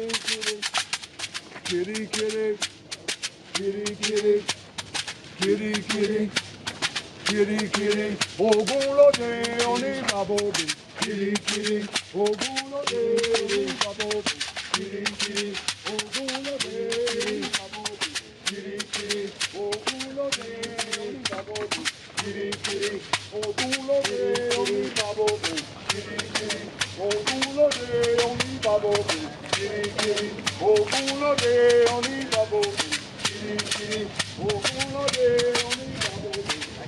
kitty, kitty, kitty, kitty, kitty, kitty, kitty, kitty, ogulo de oni babobi, kitty, kitty, ogulo de oni babobi, kitty, kitty, ogulo de oni babobi, kitty, kitty, ogulo de oni babobi, kitty, kitty, ogulo de oni babobi, kitty, kitty, ogulo de oni babobi, kitty, kitty, ogulo de oni babobi, kitty, kitty, ogulo de oni babobi.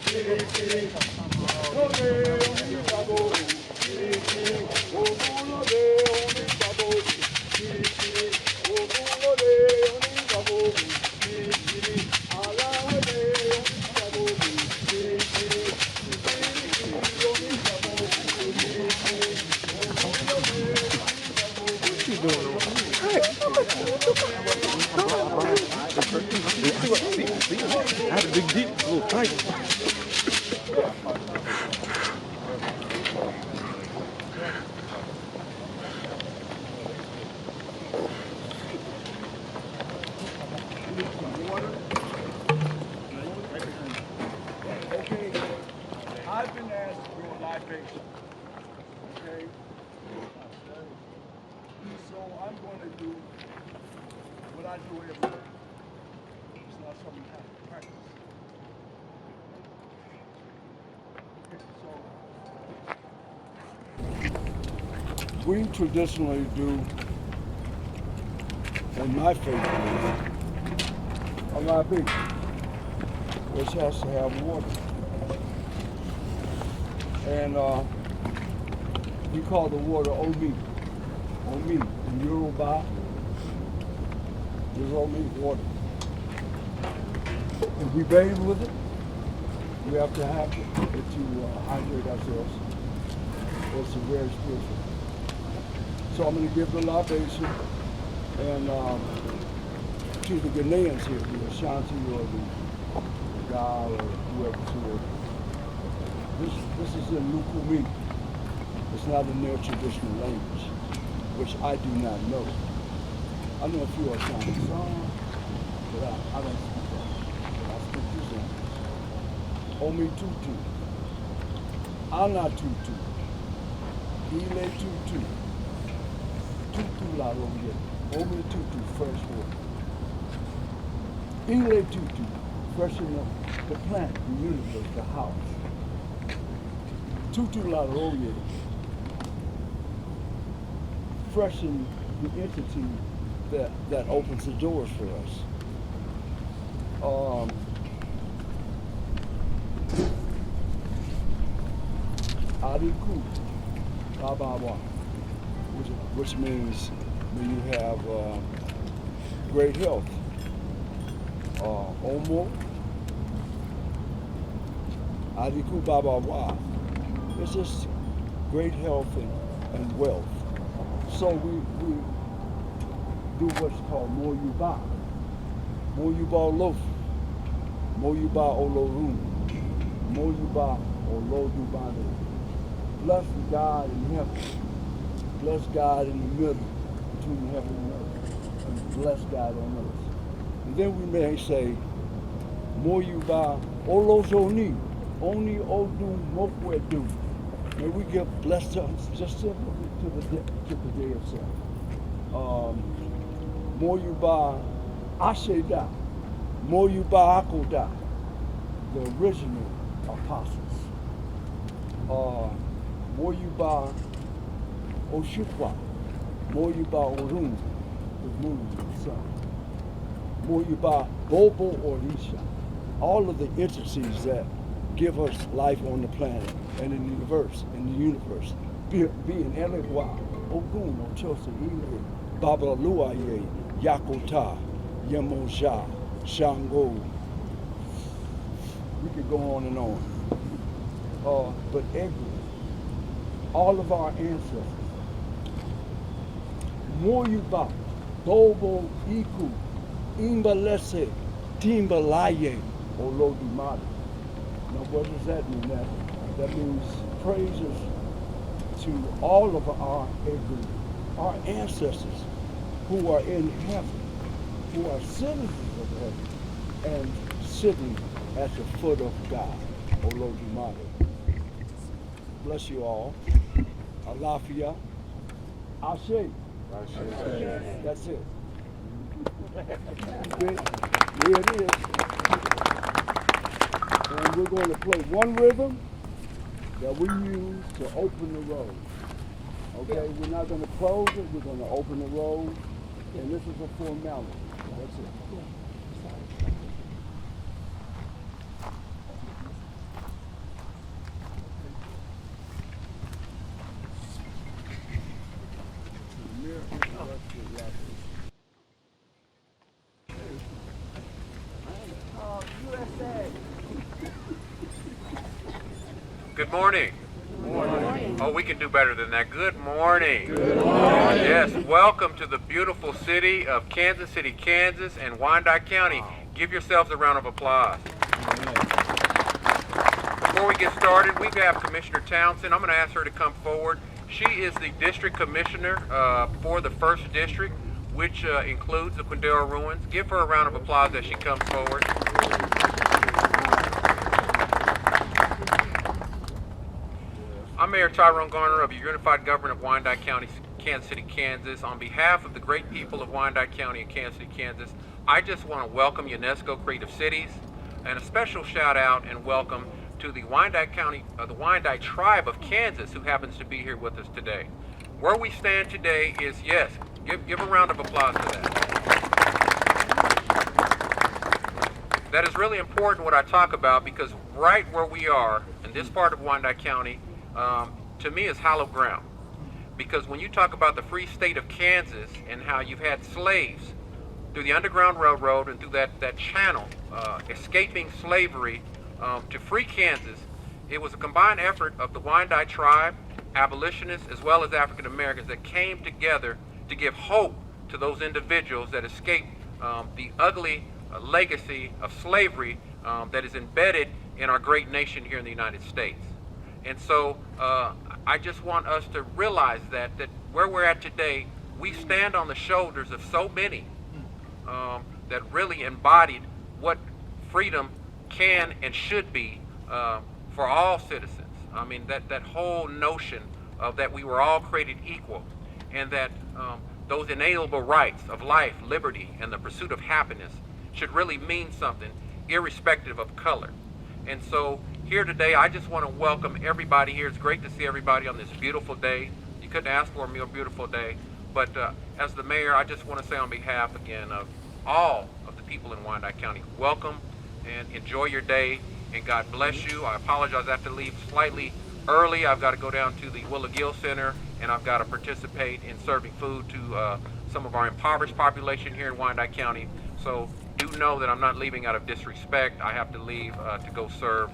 Kitty, kitty, ogulo de oni babobi. Kitty, kitty, ogulo de oni babobi. Kitty, kitty, ogulo de oni babobi. Kitty, kitty, alawe de oni babobi. Kitty, kitty, oni babobi. Kitty, kitty, ogulo de oni babobi. What you doing over here? I had a big deep, a little tight. Okay, I've been asked to do a libation. Okay? So I'm going to do what I do every day. It's not something I have to practice. Okay, so we traditionally do, in my faith, a libation, which has to have water. And we call the water omi. Omi in Yoruba is omi water. If we bathe with it, we have to have it to hydrate ourselves. It's very spiritual. So I'm going to give the libation and to the Ghanaians here, the Ashanti or the Ga or whoever's here. This is in Lukumi. It's not in their traditional language, which I do not know. I know a few Ashanti songs, but I don't speak that. I speak this language. Omi tutu, ana tutu, ile tutu, tutu la roye, omi tutu, fresh water. Ile tutu, freshen up the plant, the universe, the house. Tutu la roye, freshen the entity that opens the doors for us. Adiku, Babawa, which means when you have great health. Omo, Adiku Babawa. It's just great health and wealth. So we do what's called Moyuba. Moyuba Lof. Moyuba Olorun. Moyuba Olodubane. Bless God in heaven. Bless God in the middle between heaven and earth. And bless God on earth. And then we may say, Moyuba Olozoni. Oni Odu Mokwedu. May we give blessed just simply to the day itself. Moyuba Asheda, Moyuba Akoda, the original apostles. Moyuba Oshukwa, Moyuba Orun, the moon and the sun. Moyuba Bobo Orisha, all of the entities that give us life on the planet and in the universe. Being Elewa, Ogun, Ochosa, Ile, Baba Luaye, Yakota, Yemoja, Shango. We could go on and on. But all of our ancestors, Moyuba, Bobo, Iku, Imbalese, Timbalaye, Olodumare. Now what does that mean? That means praises to all of our ancestors who are in heaven, who are citizens of heaven, and sitting at the foot of God, Olodumare. Bless you all. Alafia. Ashe. That's it. Okay, here it is. And we're going to play one rhythm that we use to open the road. Okay, we're not going to close it, we're going to open the road. And this is a formality. That's it. Good morning. Good morning. Oh, we can do better than that. Good morning. Good morning. Yes, welcome to the beautiful city of Kansas City, Kansas and Wyandotte County. Give yourselves a round of applause. Before we get started, we have Commissioner Townsend. I'm going to ask her to come forward. She is the district commissioner for the 1st District, which includes the Quindaro Ruins. Give her a round of applause as she comes forward. I'm Mayor Tyrone Garner of the Unified Government of Wyandotte County, Kansas City, Kansas. On behalf of the great people of Wyandotte County and Kansas City, Kansas, I just want to welcome UNESCO Creative Cities, and a special shout out and welcome to the Wyandotte County, the Wyandotte Tribe of Kansas, who happens to be here with us today. Where we stand today is, yes, give a round of applause to that. That is really important what I talk about, because right where we are in this part of Wyandotte County, to me is hallowed ground. Because when you talk about the free state of Kansas and how you've had slaves through the Underground Railroad and through that channel, escaping slavery to free Kansas, it was a combined effort of the Wyandotte tribe, abolitionists, as well as African Americans that came together to give hope to those individuals that escaped the ugly legacy of slavery that is embedded in our great nation here in the United States. And so I just want us to realize that where we're at today, we stand on the shoulders of so many that really embodied what freedom can and should be for all citizens. I mean, that whole notion of that we were all created equal, and that those inalienable rights of life, liberty, and the pursuit of happiness should really mean something, irrespective of color. And so here today, I just want to welcome everybody here. It's great to see everybody on this beautiful day. You couldn't ask for a more beautiful day. But as the mayor, I just want to say on behalf again of all of the people in Wyandotte County, welcome and enjoy your day, and God bless you. I apologize, I have to leave slightly early. I've got to go down to the Willa Gill Center, and I've got to participate in serving food to some of our impoverished population here in Wyandotte County. So do know that I'm not leaving out of disrespect. I have to leave to go serve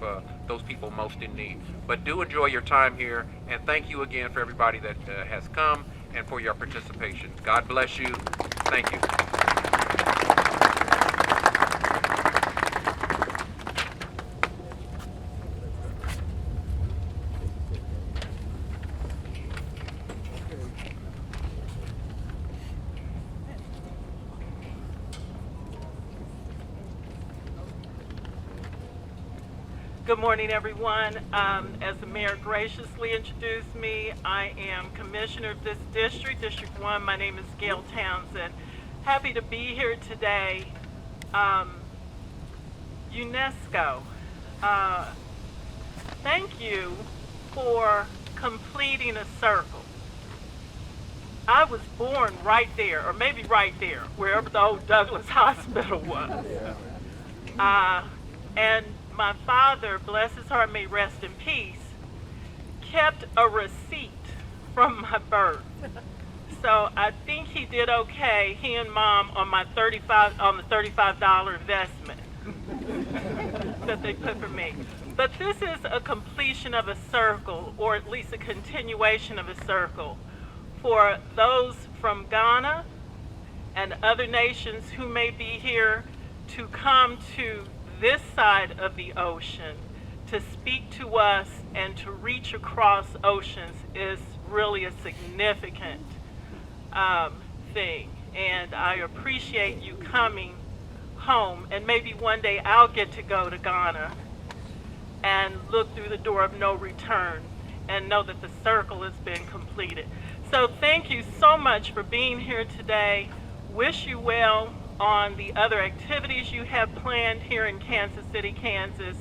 those people most in need. But do enjoy your time here, and thank you again for everybody that has come and for your participation. God bless you. Thank you. Good morning, everyone. As the mayor graciously introduced me, I am commissioner of this district, District 1. My name is Gail Townsend. Happy to be here today. UNESCO, thank you for completing a circle. I was born right there, or maybe right there, wherever the old Douglas Hospital was. And my father, bless his heart, may rest in peace, kept a receipt from my birth. So I think he did okay, he and mom, on the $35 investment that they put for me. But this is a completion of a circle, or at least a continuation of a circle, for those from Ghana and other nations who may be here to come to this side of the ocean to speak to us and to reach across oceans is really a significant thing. and I appreciate you coming home. And maybe one day I'll get to go to Ghana and look through the door of no return and know that the circle has been completed. So thank you so much for being here today. Wish you well on the other activities you have planned here in Kansas City, Kansas,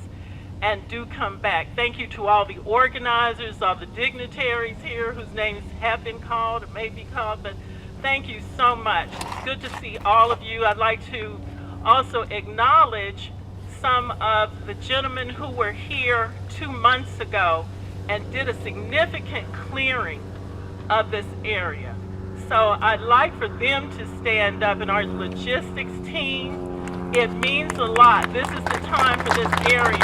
and do come back. Thank you to all the organizers, all the dignitaries here whose names have been called or may be called, but thank you so much. It's good to see all of you. I'd like to also acknowledge some of the gentlemen who were here 2 months ago and did a significant clearing of this area. So I'd like for them to stand up, and our logistics team. It means a lot. This is the time for this area,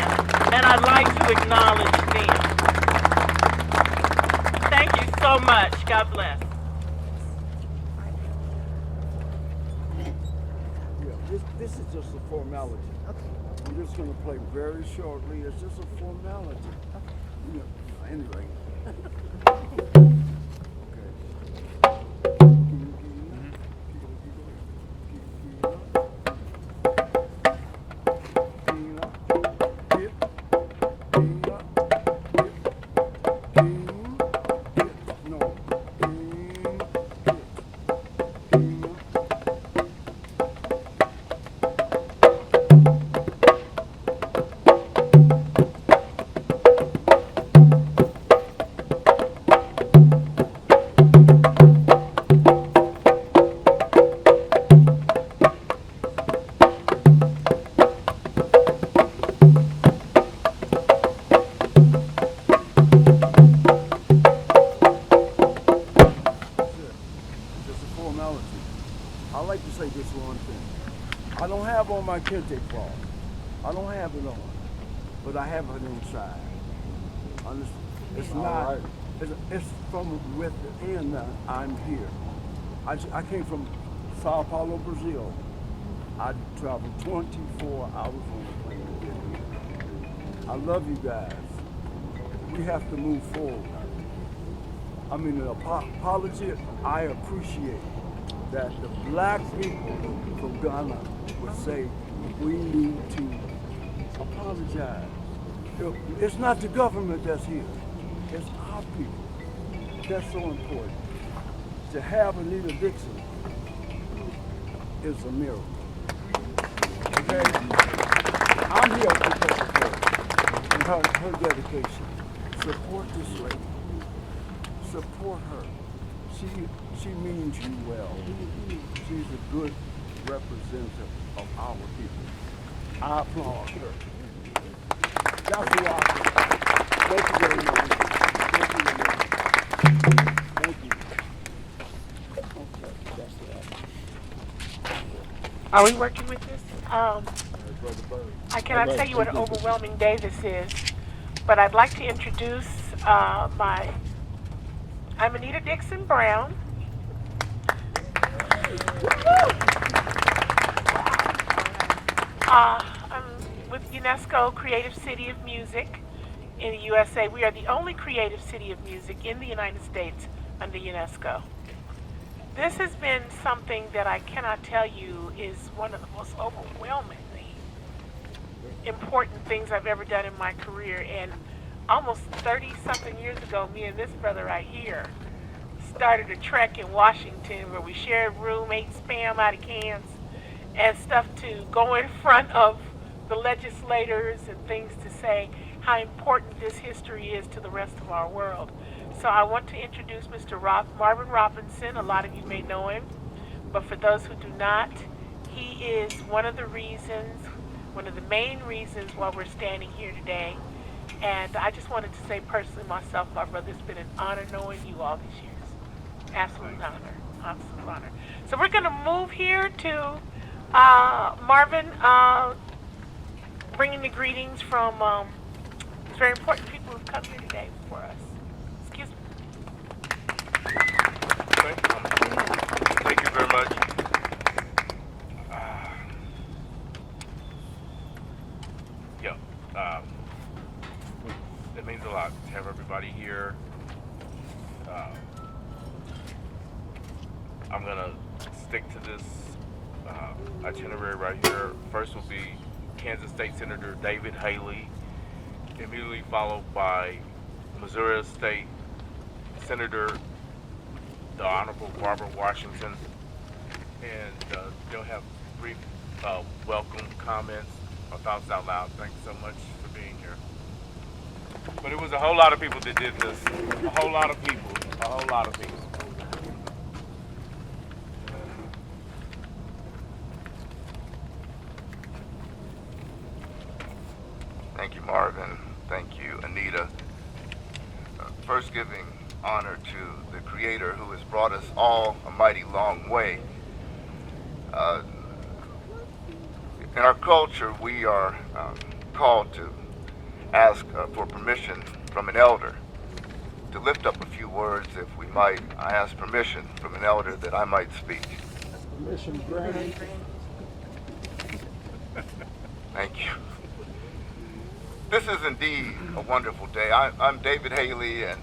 and I'd like to acknowledge them. Thank you so much. God bless. Yeah, this is just a formality. Okay. We're just going to play very shortly. It's just a formality. Okay. You know, anyway. I like to say this one thing. I don't have on my kente cloth. I don't have it on, but I have it inside. Understand? It's not. Right. It's from within. I'm here. I came from Sao Paulo, Brazil. I traveled 24 hours on the plane to get here. I love you guys. We have to move forward. I mean, an apology. I appreciate that the black people from Ghana would say we need to apologize. It's not the government that's here. It's our people. That's so important. To have Anita Dixon is a miracle. Okay? I'm here because of her and her dedication. Support this lady. Support her. She means you well. She's a good representative of our people. I applaud her. That's who I am. Thank you very much. Thank you very much. Thank you. Okay, that's that. Are we working with this? I cannot tell you what an overwhelming day this is, but I'd like to introduce I'm Anita Dixon Brown. I'm with UNESCO Creative City of Music in the USA. We are the only creative city of music in the United States under UNESCO. This has been something that I cannot tell you is one of the most overwhelmingly important things I've ever done in my career. And almost 30-something years ago, me and this brother right here started a trek in Washington where we shared room, ate Spam out of cans, and stuff to go in front of the legislators and things to say how important this history is to the rest of our world. So I want to introduce Mr. Marvin Robinson. A lot of you may know him, but for those who do not, he is one of the main reasons why we're standing here today. And I just wanted to say personally myself, my brother, it's been an honor knowing you all these years. Absolute honor. Absolute honor. So we're going to move here to Marvin bringing the greetings from very important people who've come here today for us. Excuse me. Thank you very much. It means a lot to have everybody here. I'm gonna stick to this itinerary right here. First will be Kansas State Senator David Haley, immediately followed by Missouri State Senator the Honorable Barbara Washington, and they'll have brief welcome comments or thoughts out loud. Thanks so much for being here. But it was a whole lot of people that did this. A whole lot of people. A whole lot of people. Thank you, Marvin. Thank you, Anita. First, giving honor to the Creator who has brought us all a mighty long way. In our culture, we are called to ask for permission from an elder to lift up a few words, if we might. I ask permission from an elder that I might speak. Permission granted. Thank you. This is indeed a wonderful day. I'm David Haley, and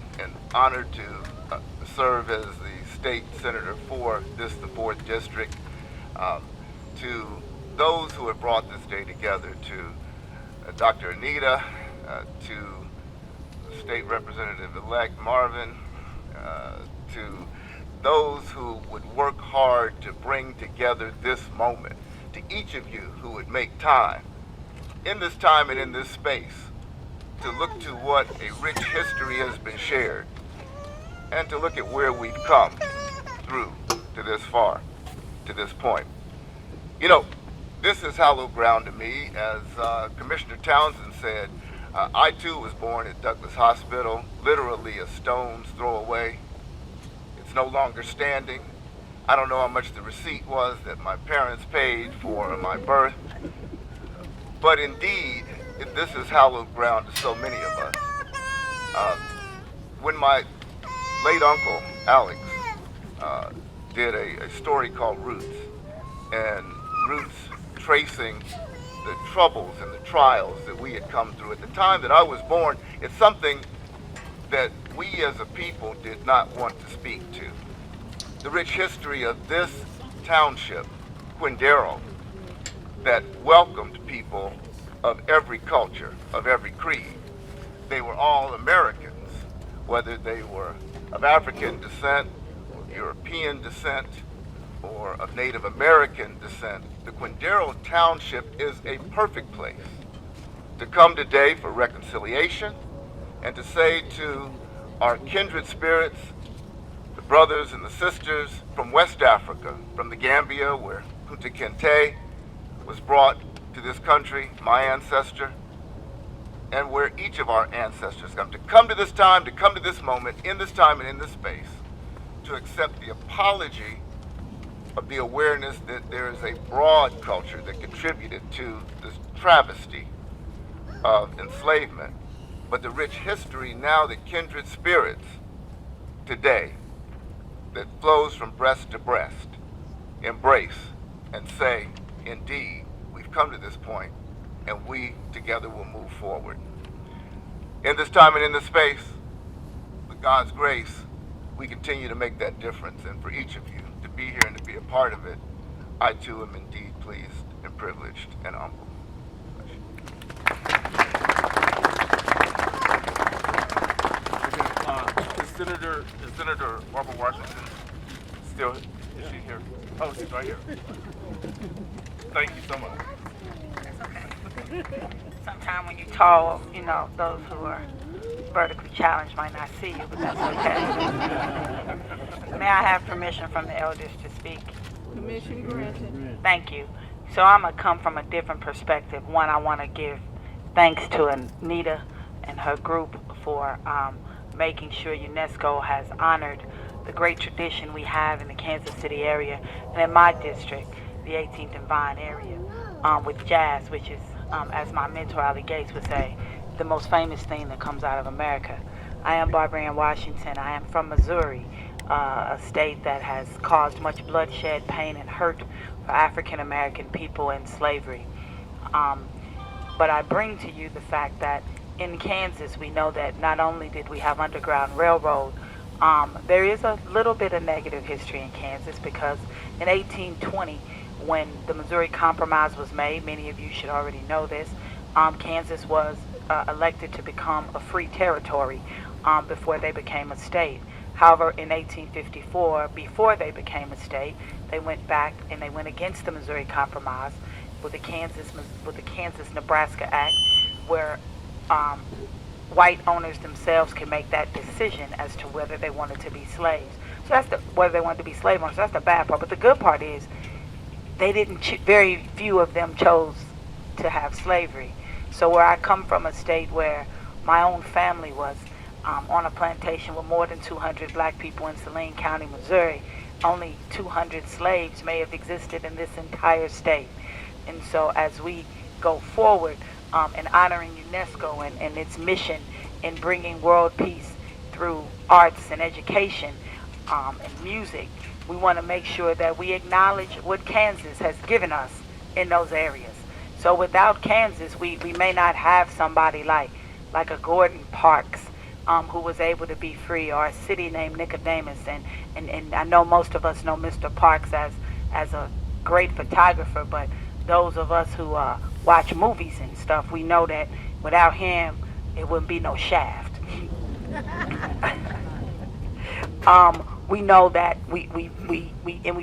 honored to serve as the state senator for the 4th district. To those who have brought this day together, to Dr. Anita, to State Representative-elect Marvin, to those who would work hard to bring together this moment, to each of you who would make time in this time and in this space to look to what a rich history has been shared and to look at where we've come through to this far, to this point. You know, this is hallowed ground to me. As Commissioner Townsend said, I too was born at Douglas Hospital, literally a stone's throw away. It's no longer standing. I don't know how much the receipt was that my parents paid for my birth, but indeed, this is hallowed ground to so many of us. When my late uncle, Alex, did a story called Roots, and Roots tracing the troubles and the trials that we had come through at the time that I was born, it's something that we as a people did not want to speak to. The rich history of this township, Quindaro, that welcomed people of every culture, of every creed. They were all Americans, whether they were of African descent, or European descent, or of Native American descent. The Quindaro Township is a perfect place to come today for reconciliation and to say to our kindred spirits, the brothers and the sisters from West Africa, from the Gambia, where Kunta Kinte was brought to this country, my ancestor, and where each of our ancestors come to this time, to come to this moment, in this time and in this space, to accept the apology of the awareness that there is a broad culture that contributed to this travesty of enslavement, but the rich history now that kindred spirits today that flows from breast to breast embrace and say, indeed, we've come to this point and we together will move forward. In this time and in this space, with God's grace, we continue to make that difference. And for each of you to be here and to be a part of it, I too am indeed pleased and privileged and humbled. Is Senator Barbara Washington still, is she here? Oh, she's right here. Thank you so much. Sometimes when you tall, you know, those who are vertically challenged might not see you, but that's okay. May I have permission from the elders to speak? Permission granted. Thank you. So I'm going to come from a different perspective. One, I want to give thanks to Anita and her group for making sure UNESCO has honored the great tradition we have in the Kansas City area and in my district, the 18th and Vine area, with jazz, which is, as my mentor Ali Gates would say, the most famous thing that comes out of America. I am Barbara Washington. I am from Missouri, a state that has caused much bloodshed, pain, and hurt for African American people in slavery. But I bring to you the fact that in Kansas, we know that not only did we have Underground Railroad, There is a little bit of negative history in Kansas because in 1820, when the Missouri Compromise was made, many of you should already know this, Kansas was elected to become a free territory before they became a state. However, in 1854, before they became a state, they went back and they went against the Missouri Compromise with the Kansas-Nebraska Act, where white owners themselves can make that decision as to whether they wanted to be slaves. So that's whether they wanted to be slave owners. So that's the bad part. But the good part is they didn't. Very few of them chose to have slavery. So where I come from, a state where my own family was on a plantation with more than 200 black people in Saline County, Missouri, only 200 slaves may have existed in this entire state. And so as we go forward in honoring UNESCO and its mission in bringing world peace through arts and education and music, we want to make sure that we acknowledge what Kansas has given us in those areas. So without Kansas, we may not have somebody like a Gordon Parks, who was able to be free, or a city named Nicodemus. And I know most of us know Mr. Parks as a great photographer, but those of us who watch movies and stuff, we know that without him, it wouldn't be no Shaft. We know that we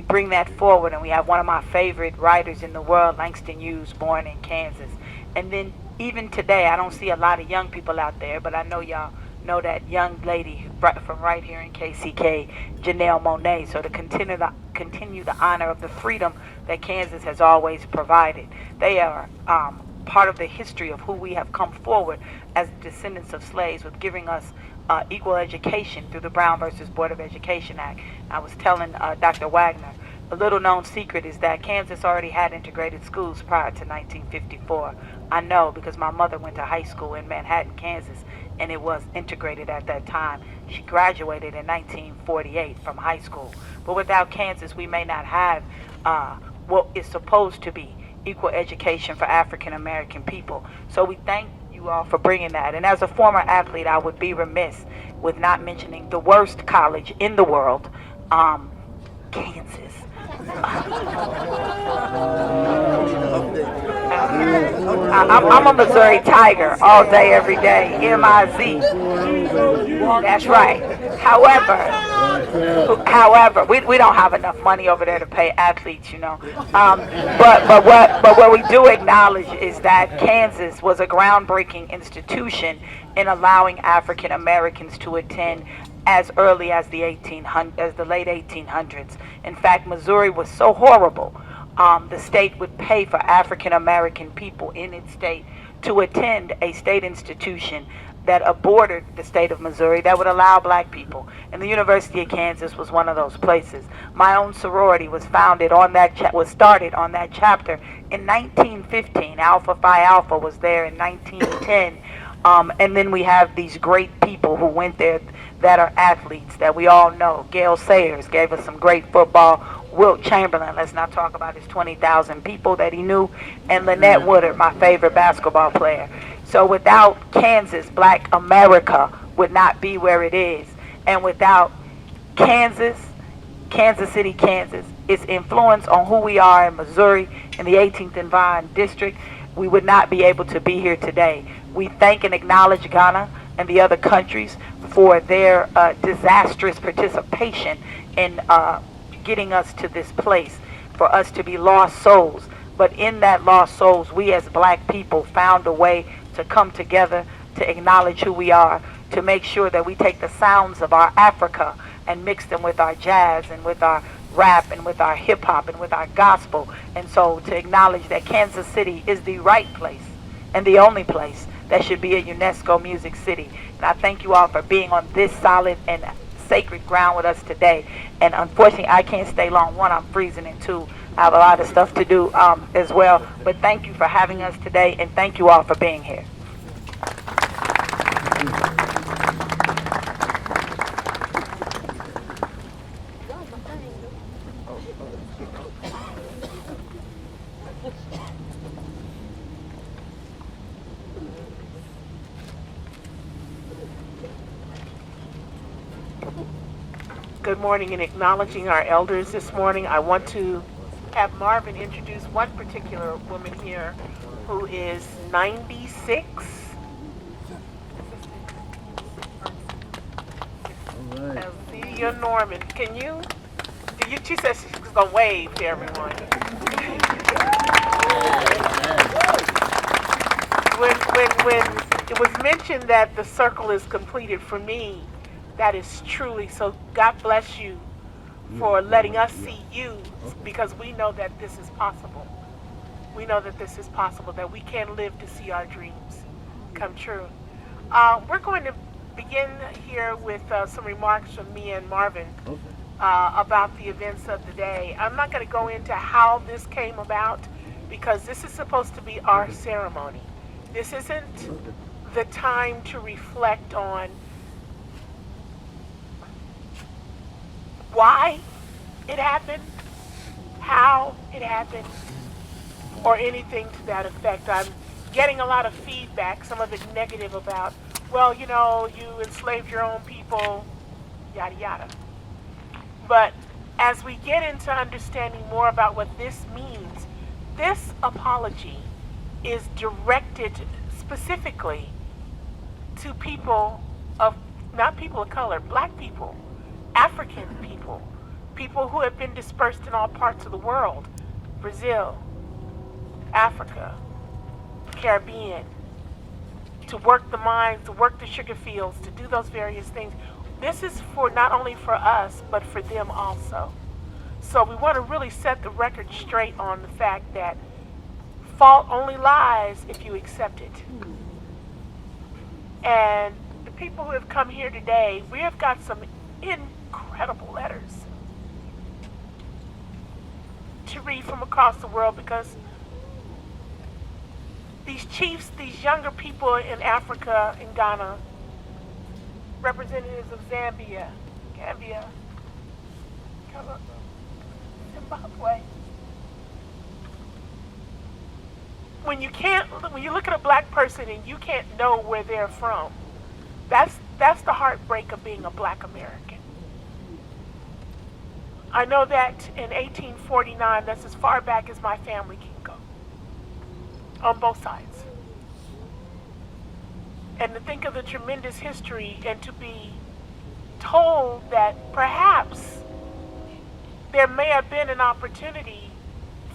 bring that forward, and we have one of my favorite writers in the world, Langston Hughes, born in Kansas. And then even today, I don't see a lot of young people out there, but I know y'all know that young lady from right here in KCK, Janelle Monáe. So to continue the honor of the freedom that Kansas has always provided. They are part of the history of who we have come forward as descendants of slaves, with giving us equal education through the Brown versus Board of Education Act. I was telling Dr. Wagner, a little known secret is that Kansas already had integrated schools prior to 1954. I know because my mother went to high school in Manhattan, Kansas, and it was integrated at that time. She graduated in 1948 from high school. But without Kansas, we may not have what is supposed to be equal education for African American people. So we thank you all for bringing that. And as a former athlete, I would be remiss with not mentioning the worst college in the world, Kansas. I'm a Missouri Tiger all day, every day. M-I-Z. That's right. However, we don't have enough money over there to pay athletes, you know. But what we do acknowledge is that Kansas was a groundbreaking institution in allowing African Americans to attend as early as the late 1800s. In fact, Missouri was so horrible, the state would pay for African American people in its state to attend a state institution that bordered the state of Missouri that would allow black people. And the University of Kansas was one of those places. My own sorority was started on that chapter in 1915. Alpha Phi Alpha was there in 1910. And then we have these great people who went there that are athletes that we all know. Gail Sayers gave us some great football. Wilt Chamberlain, let's not talk about his 20,000 people that he knew. And Lynette Woodard, my favorite basketball player. So without Kansas, Black America would not be where it is. And without Kansas City, Kansas, its influence on who we are in Missouri, in the 18th and Vine District, we would not be able to be here today. We thank and acknowledge Ghana and the other countries for their disastrous participation in getting us to this place, for us to be lost souls. But in that lost souls, we as black people found a way to come together, to acknowledge who we are, to make sure that we take the sounds of our Africa and mix them with our jazz and with our rap and with our hip hop and with our gospel. And so to acknowledge that Kansas City is the right place and the only place that should be a UNESCO music city. And I thank you all for being on this solid and sacred ground with us today. And unfortunately, I can't stay long. One, I'm freezing, and two, I have a lot of stuff to do as well. But thank you for having us today, and thank you all for being here. good morning and acknowledging our elders this morning. I want to have Marvin introduce one particular woman here who is 96. Althea Norman. Can you? She says she's going to wave to everyone. When it was mentioned that the circle is completed, for me, that is truly so. God bless you for letting us see you, because we know that this is possible. We know that this is possible, that we can live to see our dreams come true. We're going to begin here with some remarks from me and Marvin about the events of the day. I'm not going to go into how this came about, because this is supposed to be our ceremony. This isn't the time to reflect on why it happened, how it happened, or anything to that effect. I'm getting a lot of feedback, some of it negative, about, well, you know, you enslaved your own people, yada yada. But as we get into understanding more about what this means, this apology is directed specifically to people of, not people of color, black people, African people, people who have been dispersed in all parts of the world, Brazil, Africa, Caribbean, to work the mines, to work the sugar fields, to do those various things. This is for not only for us, but for them also. So we want to really set the record straight on the fact that fault only lies if you accept it. And the people who have come here today, we have got some incredible letters to read from across the world, because these chiefs, these younger people in Africa, in Ghana, representatives of Zambia, Gambia, Zimbabwe. When you look at a black person and you can't know where they're from, that's the heartbreak of being a black American. I know that in 1849, that's as far back as my family can go, on both sides. And to think of the tremendous history, and to be told that perhaps there may have been an opportunity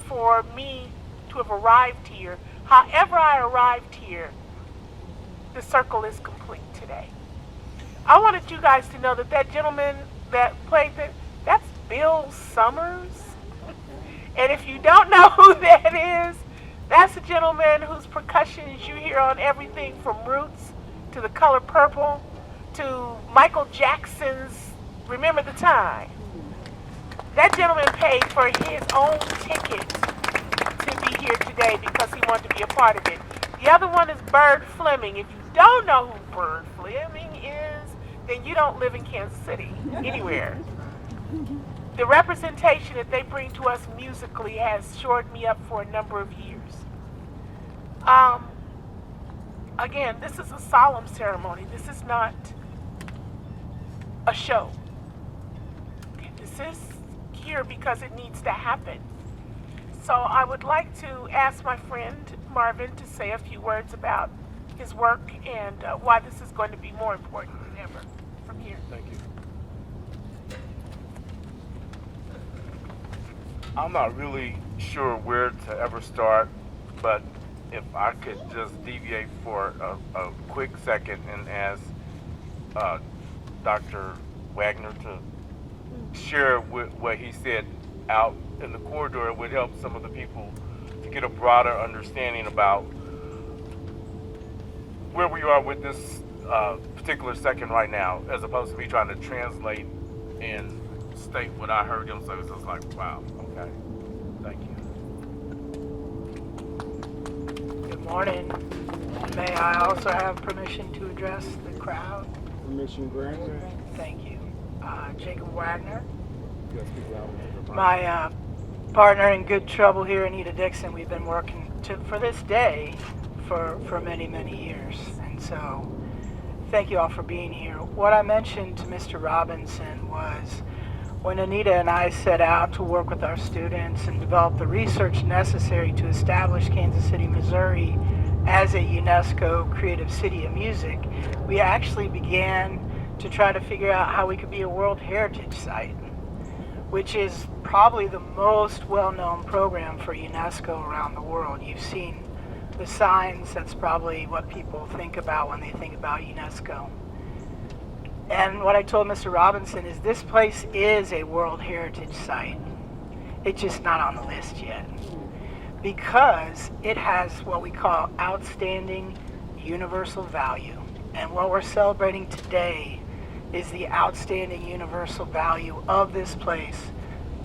for me to have arrived here. However I arrived here, the circle is complete today. I wanted you guys to know that that gentleman that played that's Bill Summers. And if you don't know who that is, that's a gentleman whose percussions you hear on everything from Roots to The Color Purple to Michael Jackson's Remember the Time. That gentleman paid for his own ticket to be here today because he wanted to be a part of it. The other one is Bird Fleming. If you don't know who Bird Fleming is, then you don't live in Kansas City, anywhere. The representation that they bring to us musically has shored me up for a number of years. Again, this is a solemn ceremony. This is not a show. Okay, this is here because it needs to happen. So I would like to ask my friend Marvin to say a few words about his work and why this is going to be more important than ever from here. Thank you. I'm not really sure where to ever start, but if I could just deviate for a quick second and ask Dr. Wagner to share what he said out in the corridor, it would help some of the people to get a broader understanding about where we are with this particular second right now, as opposed to me trying to translate and state what I heard him say. So it's like, wow, okay, thank you. Good morning. May I also have permission to address the crowd? Permission granted. Thank you. Jacob Wagner. My partner in good trouble here, Anita Dixon, we've been working for this day for many, many years. And so thank you all for being here. What I mentioned to Mr. Robinson was When Anita and I set out to work with our students and develop the research necessary to establish Kansas City, Missouri as a UNESCO Creative City of Music, we actually began to try to figure out how we could be a World Heritage Site, which is probably the most well-known program for UNESCO around the world. You've seen the signs. That's probably what people think about when they think about UNESCO. And what I told Mr. Robinson is this place is a World Heritage Site. It's just not on the list yet, because it has what we call outstanding universal value. And what we're celebrating today is the outstanding universal value of this place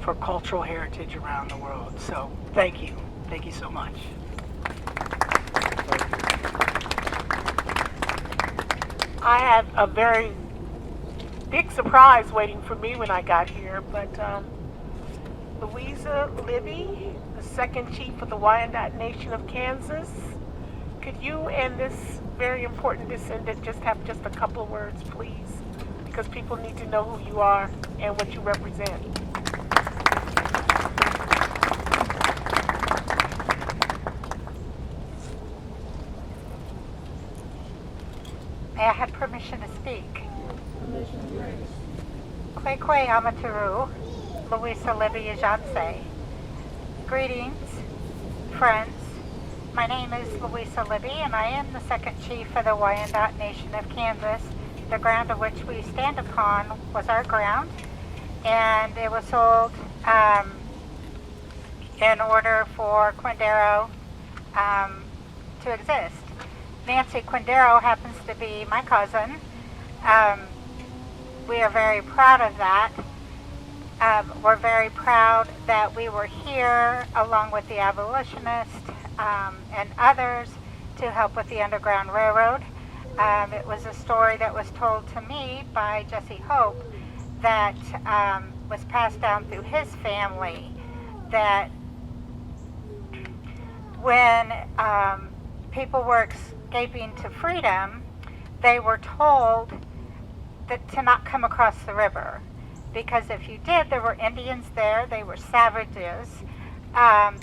for cultural heritage around the world. So thank you. Thank you so much. I had a very big surprise waiting for me when I got here, but Louisa Libby, the second chief of the Wyandotte Nation of Kansas, could you and this very important descendant just have just a couple of words, please? Because people need to know who you are and what you represent. May I have permission to speak? Kwe Kwe Amaturu, Louisa Libby Ajanse. Greetings, friends. My name is Louisa Libby, and I am the second chief of the Wyandotte Nation of Kansas. The ground of which we stand upon was our ground, and it was sold in order for Quindaro to exist. Nancy Quindaro happens to be my cousin. We are very proud of that. We're very proud that we were here along with the abolitionists and others to help with the Underground Railroad. It was a story that was told to me by Jesse Hope that was passed down through his family, that when people were escaping to freedom, they were told that to not come across the river, because if you did, there were Indians there, they were savages,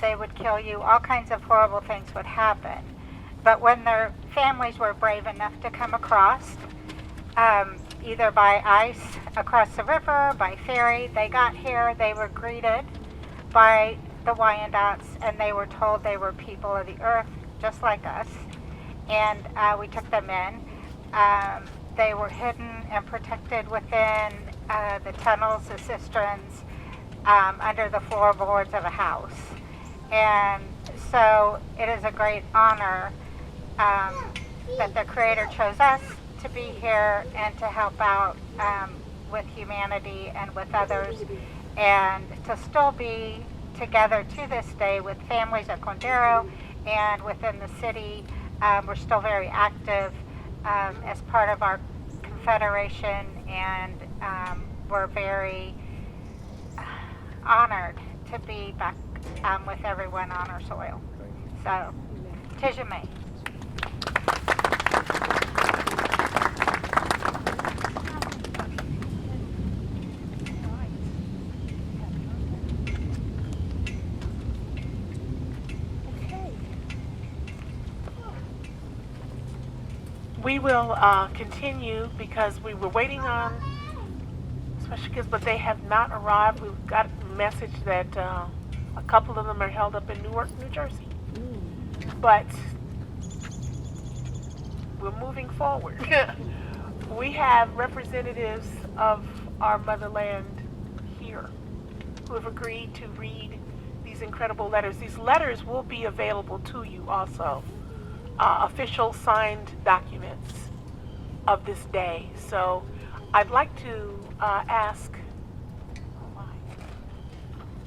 they would kill you, all kinds of horrible things would happen. But when their families were brave enough to come across, either by ice across the river, by ferry, they got here, they were greeted by the Wyandottes, and they were told they were people of the earth, just like us, and we took them in. They were hidden and protected within the tunnels, the cisterns, under the floorboards of a house. And so it is a great honor that the Creator chose us to be here and to help out with humanity and with others, and to still be together to this day with families at Quindaro and within the city. We're still very active as part of our confederation, and we're very honored to be back with everyone on our soil. So, Tijame. We will continue because we were waiting on special guests, but they have not arrived. We've got a message that a couple of them are held up in Newark, New Jersey. But we're moving forward. We have representatives of our motherland here who have agreed to read these incredible letters. These letters will be available to you also. Official signed documents of this day. So I'd like to ask,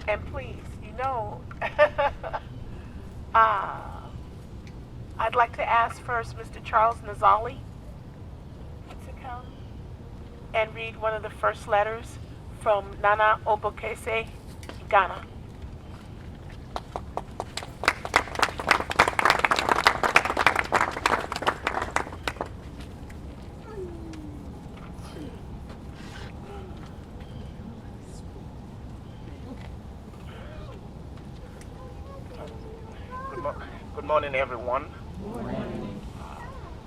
and please, I'd like to ask first Mr. Charles Nazali to come and read one of the first letters from Nana Obokese, Ghana. morning, everyone.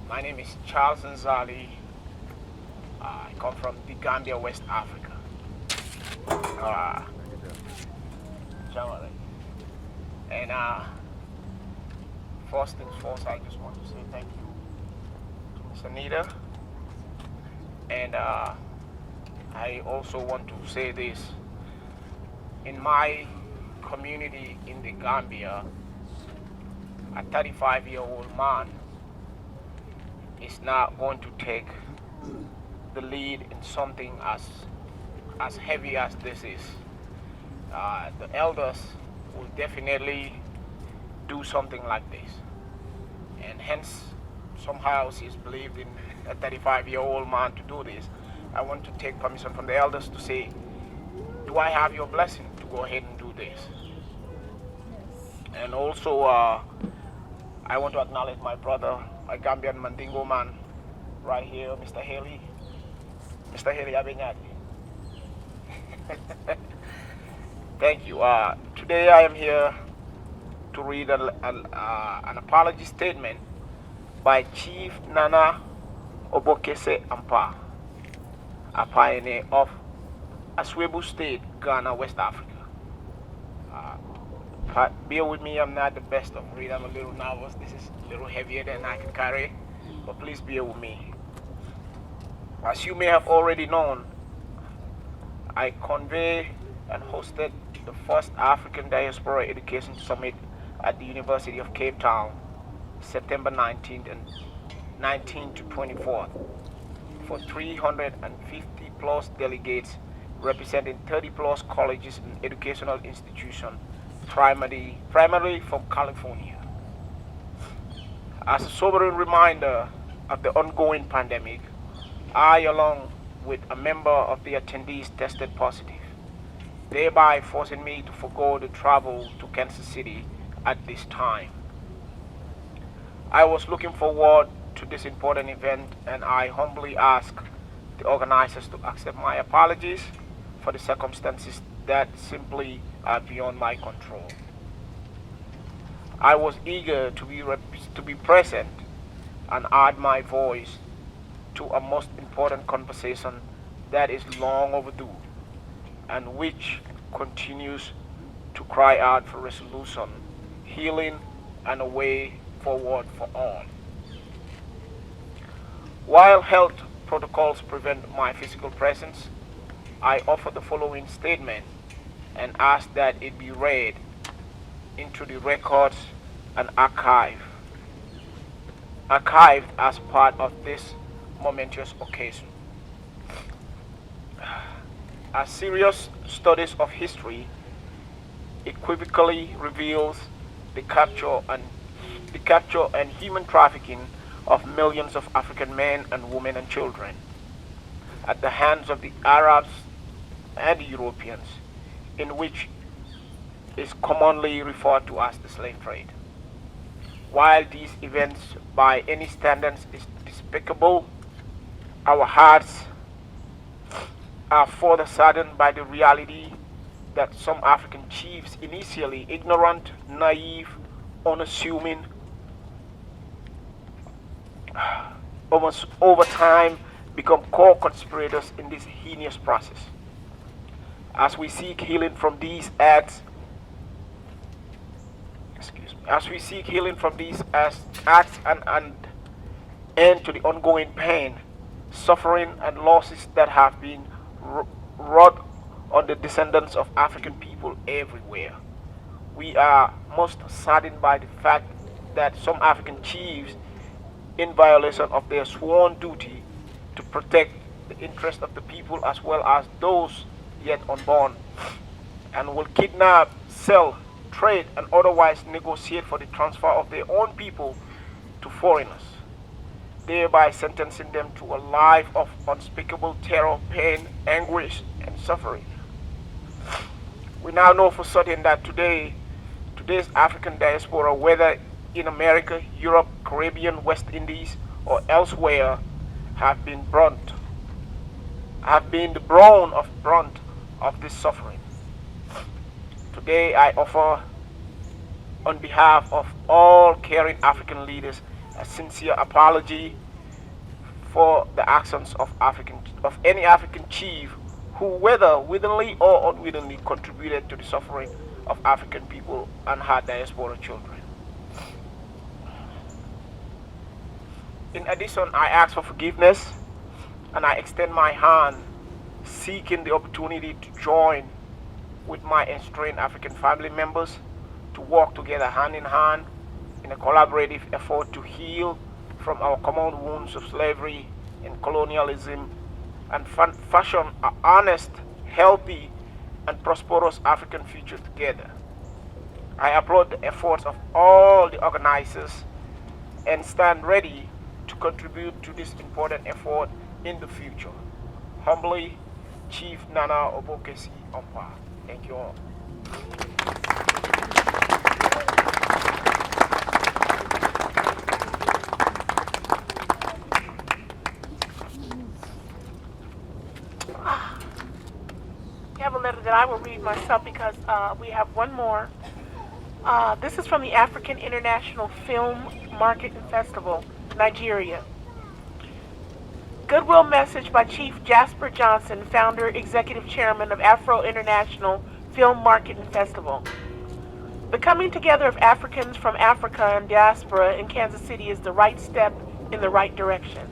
My name is Charles Nzali. I come from the Gambia, West Africa. Generally. And first things first, I just want to say thank you to Miss Anita. And I also want to say this. In my community in the Gambia, a 35-year-old man is not going to take the lead in something as heavy as this is. The elders will definitely do something like this, and hence somehow he's believed in a 35-year-old man to do this. I want to take permission from the elders to say, do I have your blessing to go ahead and do this? And also I want to acknowledge my brother, my Gambian Mandingo man right here, Mr. Haley. Mr. Haley Abenyati. Thank you. Today I am here to read an apology statement by Chief Nana Obokese Ampa, a pioneer of Aswebu State, Ghana, West Africa. Bear with me, I'm not the best of reading. I'm a little nervous. This is a little heavier than I can carry, but please bear with me. As you may have already known, I convened and hosted the first African Diaspora Education Summit at the University of Cape Town, September 19th to 24th, for 350 plus delegates representing 30 plus colleges and educational institutions, primarily from California. As a sobering reminder of the ongoing pandemic, I, along with a member of the attendees, tested positive, thereby forcing me to forego the travel to Kansas City at this time. I was looking forward to this important event, and I humbly ask the organizers to accept my apologies for the circumstances that simply are beyond my control. I was eager to be present and add my voice to a most important conversation that is long overdue and which continues to cry out for resolution, healing, and a way forward for all. While health protocols prevent my physical presence, I offer the following statement and ask that it be read into the records and archived as part of this momentous occasion. A serious studies of history equivocally reveals the capture and human trafficking of millions of African men and women and children at the hands of the Arabs and the Europeans, in which is commonly referred to as the slave trade. While these events by any standards is despicable, our hearts are further saddened by the reality that some African chiefs, initially ignorant, naive, unassuming, almost over time become co-conspirators in this heinous process. As we seek healing from these acts, and end to the ongoing pain, suffering, and losses that have been wrought on the descendants of African people everywhere, we are most saddened by the fact that some African chiefs, in violation of their sworn duty to protect the interest of the people as well as those yet unborn, and will kidnap, sell, trade, and otherwise negotiate for the transfer of their own people to foreigners, thereby sentencing them to a life of unspeakable terror, pain, anguish, and suffering. We now know for certain that today's African diaspora, whether in America, Europe, Caribbean, West Indies, or elsewhere, have been the brunt of this suffering. Today I offer on behalf of all caring African leaders, a sincere apology for the actions of any African chief who, whether wittingly or unwittingly, contributed to the suffering of African people and her diaspora children. In addition, I ask for forgiveness and I extend my hand seeking the opportunity to join with my estranged African family members to work together hand in hand in a collaborative effort to heal from our common wounds of slavery and colonialism and fashion an honest, healthy, and prosperous African future together. I applaud the efforts of all the organizers and stand ready to contribute to this important effort in the future. Humbly, Chief Nana Obokesi Ompa. Thank you all. We have a letter that I will read myself because we have one more. This is from the African International Film Market and Festival, Nigeria. Goodwill message by Chief Jasper Johnson, founder, executive chairman of Afro International Film Market and Festival. The coming together of Africans from Africa and diaspora in Kansas City is the right step in the right direction.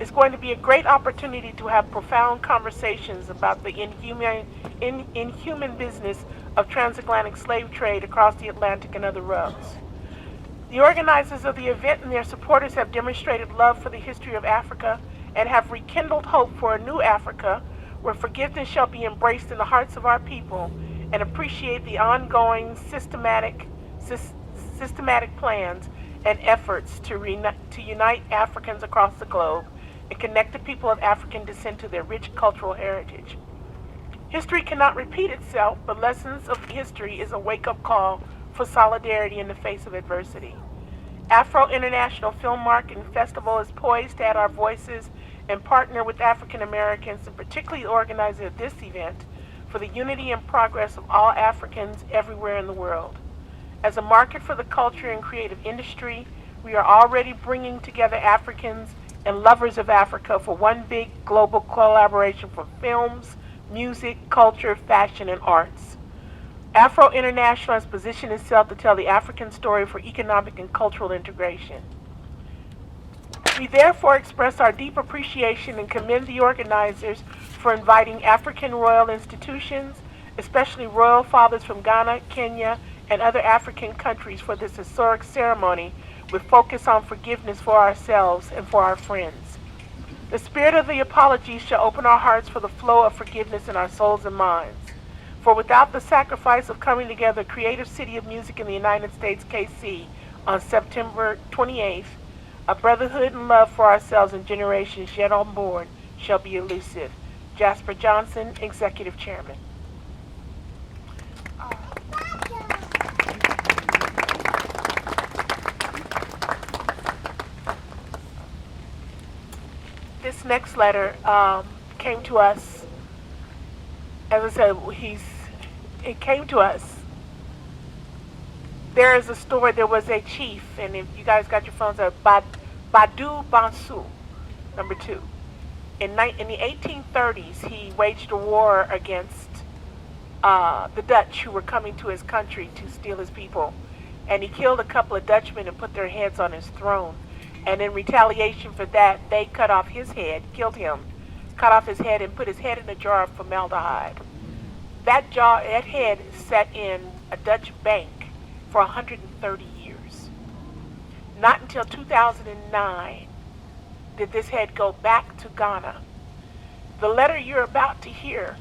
It's going to be a great opportunity to have profound conversations about the inhuman business of transatlantic slave trade across the Atlantic and other roads. The organizers of the event and their supporters have demonstrated love for the history of Africa and have rekindled hope for a new Africa where forgiveness shall be embraced in the hearts of our people, and appreciate the ongoing systematic plans and efforts to unite Africans across the globe and connect the people of African descent to their rich cultural heritage. History cannot repeat itself, but lessons of history is a wake-up call for solidarity in the face of adversity. Afro International Film Market and Festival is poised to add our voices and partner with African Americans, and particularly the organizer of this event, for the unity and progress of all Africans everywhere in the world. As a market for the culture and creative industry, we are already bringing together Africans and lovers of Africa for one big global collaboration for films, music, culture, fashion, and arts. Afro International has positioned itself to tell the African story for economic and cultural integration. We therefore express our deep appreciation and commend the organizers for inviting African royal institutions, especially royal fathers from Ghana, Kenya, and other African countries for this historic ceremony with focus on forgiveness for ourselves and for our friends. The spirit of the apology shall open our hearts for the flow of forgiveness in our souls and minds. For without the sacrifice of coming together, Creative City of Music in the United States, KC, on September 28th, a brotherhood and love for ourselves and generations yet unborn shall be elusive. Jasper Johnson, Executive Chairman. This next letter came to us, as I said, it came to us. There is a story, there was a chief, and if you guys got your phones up, Badu Bansu, number 2. In the 1830s, he waged a war against the Dutch who were coming to his country to steal his people. And he killed a couple of Dutchmen and put their heads on his throne. And in retaliation for that, they cut off his head, killed him, cut off his head and put his head in a jar of formaldehyde. That head sat in a Dutch bank for 130 years. Not until 2009 did this head go back to Ghana. The letter you're about to hear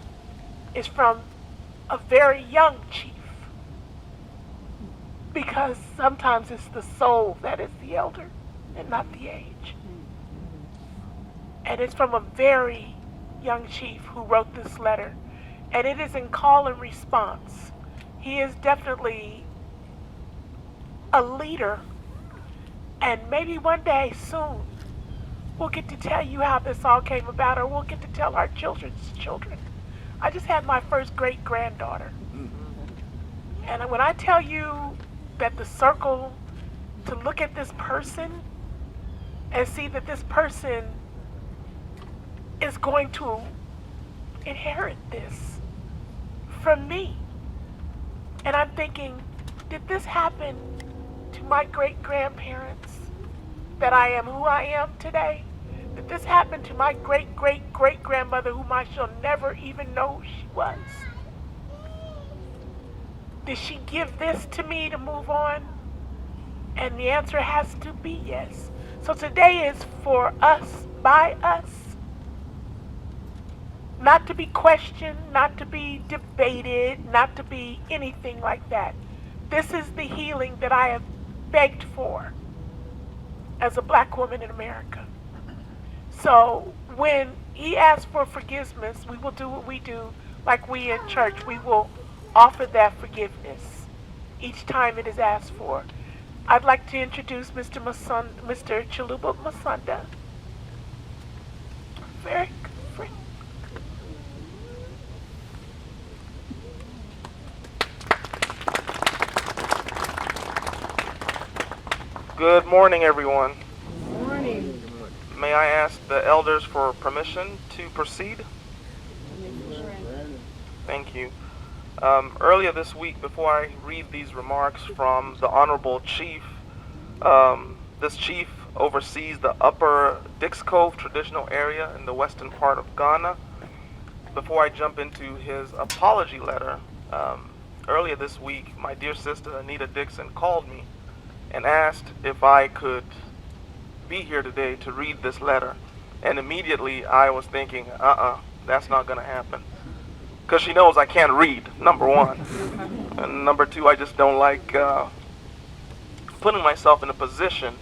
is from a very young chief, because sometimes it's the soul that is the elder and not the age. And it's from a very young chief who wrote this letter, and it is in call and response. He is definitely a leader, and maybe one day soon we'll get to tell you how this all came about, or we'll get to tell our children's children. I just had my first great-granddaughter. And when I tell you that the circle, to look at this person and see that this person is going to inherit this from me. And I'm thinking, did this happen to my great-grandparents that I am who I am today? Did this happen to my great-great-great-grandmother whom I shall never even know who she was? Did she give this to me to move on? And the answer has to be yes. So today is for us, by us. Not to be questioned, not to be debated, not to be anything like that. This is the healing that I have begged for as a black woman in America. So when he asks for forgiveness, we will do what we do like we in church. We will offer that forgiveness each time it is asked for. I'd like to introduce Mr. Chiluba Masunda. Very good friend. Good morning, everyone. Morning. May I ask the elders for permission to proceed? Thank you. Earlier this week, before I read these remarks from the Honorable Chief, this chief oversees the Upper Dix Cove traditional area in the western part of Ghana. Before I jump into his apology letter, earlier this week, my dear sister Anita Dixon called me and asked if I could be here today to read this letter. And immediately I was thinking, that's not going to happen. Because she knows I can't read, number one. And number two, I just don't like putting myself in a position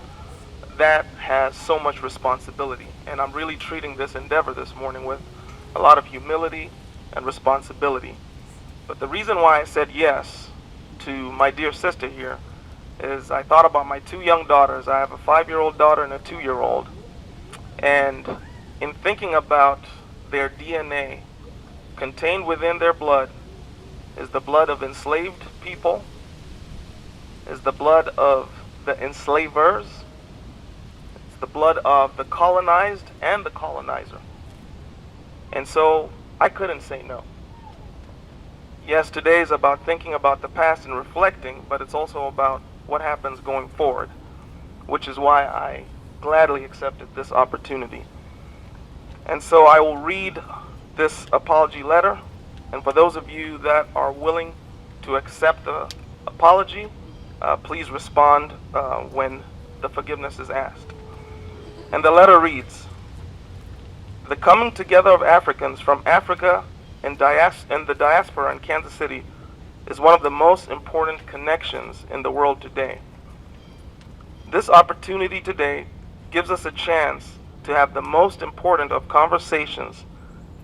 that has so much responsibility. And I'm really treating this endeavor this morning with a lot of humility and responsibility. But the reason why I said yes to my dear sister here is I thought about my two young daughters. I have a 5-year-old daughter and a 2-year-old. And in thinking about their DNA, contained within their blood is the blood of enslaved people, is the blood of the enslavers, it's the blood of the colonized and the colonizer. And so I couldn't say no. Yes, today is about thinking about the past and reflecting, but it's also about what happens going forward, which is why I gladly accepted this opportunity. And so I will read this apology letter, and for those of you that are willing to accept the apology, please respond when the forgiveness is asked. And the letter reads, "The coming together of Africans from Africa and the diaspora in Kansas City is one of the most important connections in the world today. This opportunity today gives us a chance to have the most important of conversations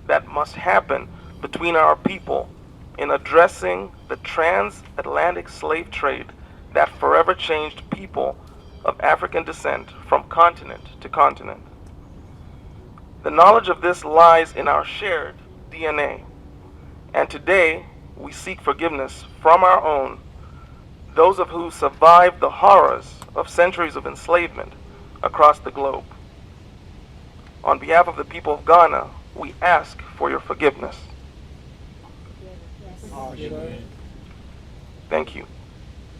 that must happen between our people in addressing the transatlantic slave trade that forever changed people of African descent from continent to continent. The knowledge of this lies in our shared DNA, and today we seek forgiveness from our own, those of who survived the horrors of centuries of enslavement across the globe. On behalf of the people of Ghana, we ask for your forgiveness." Thank you.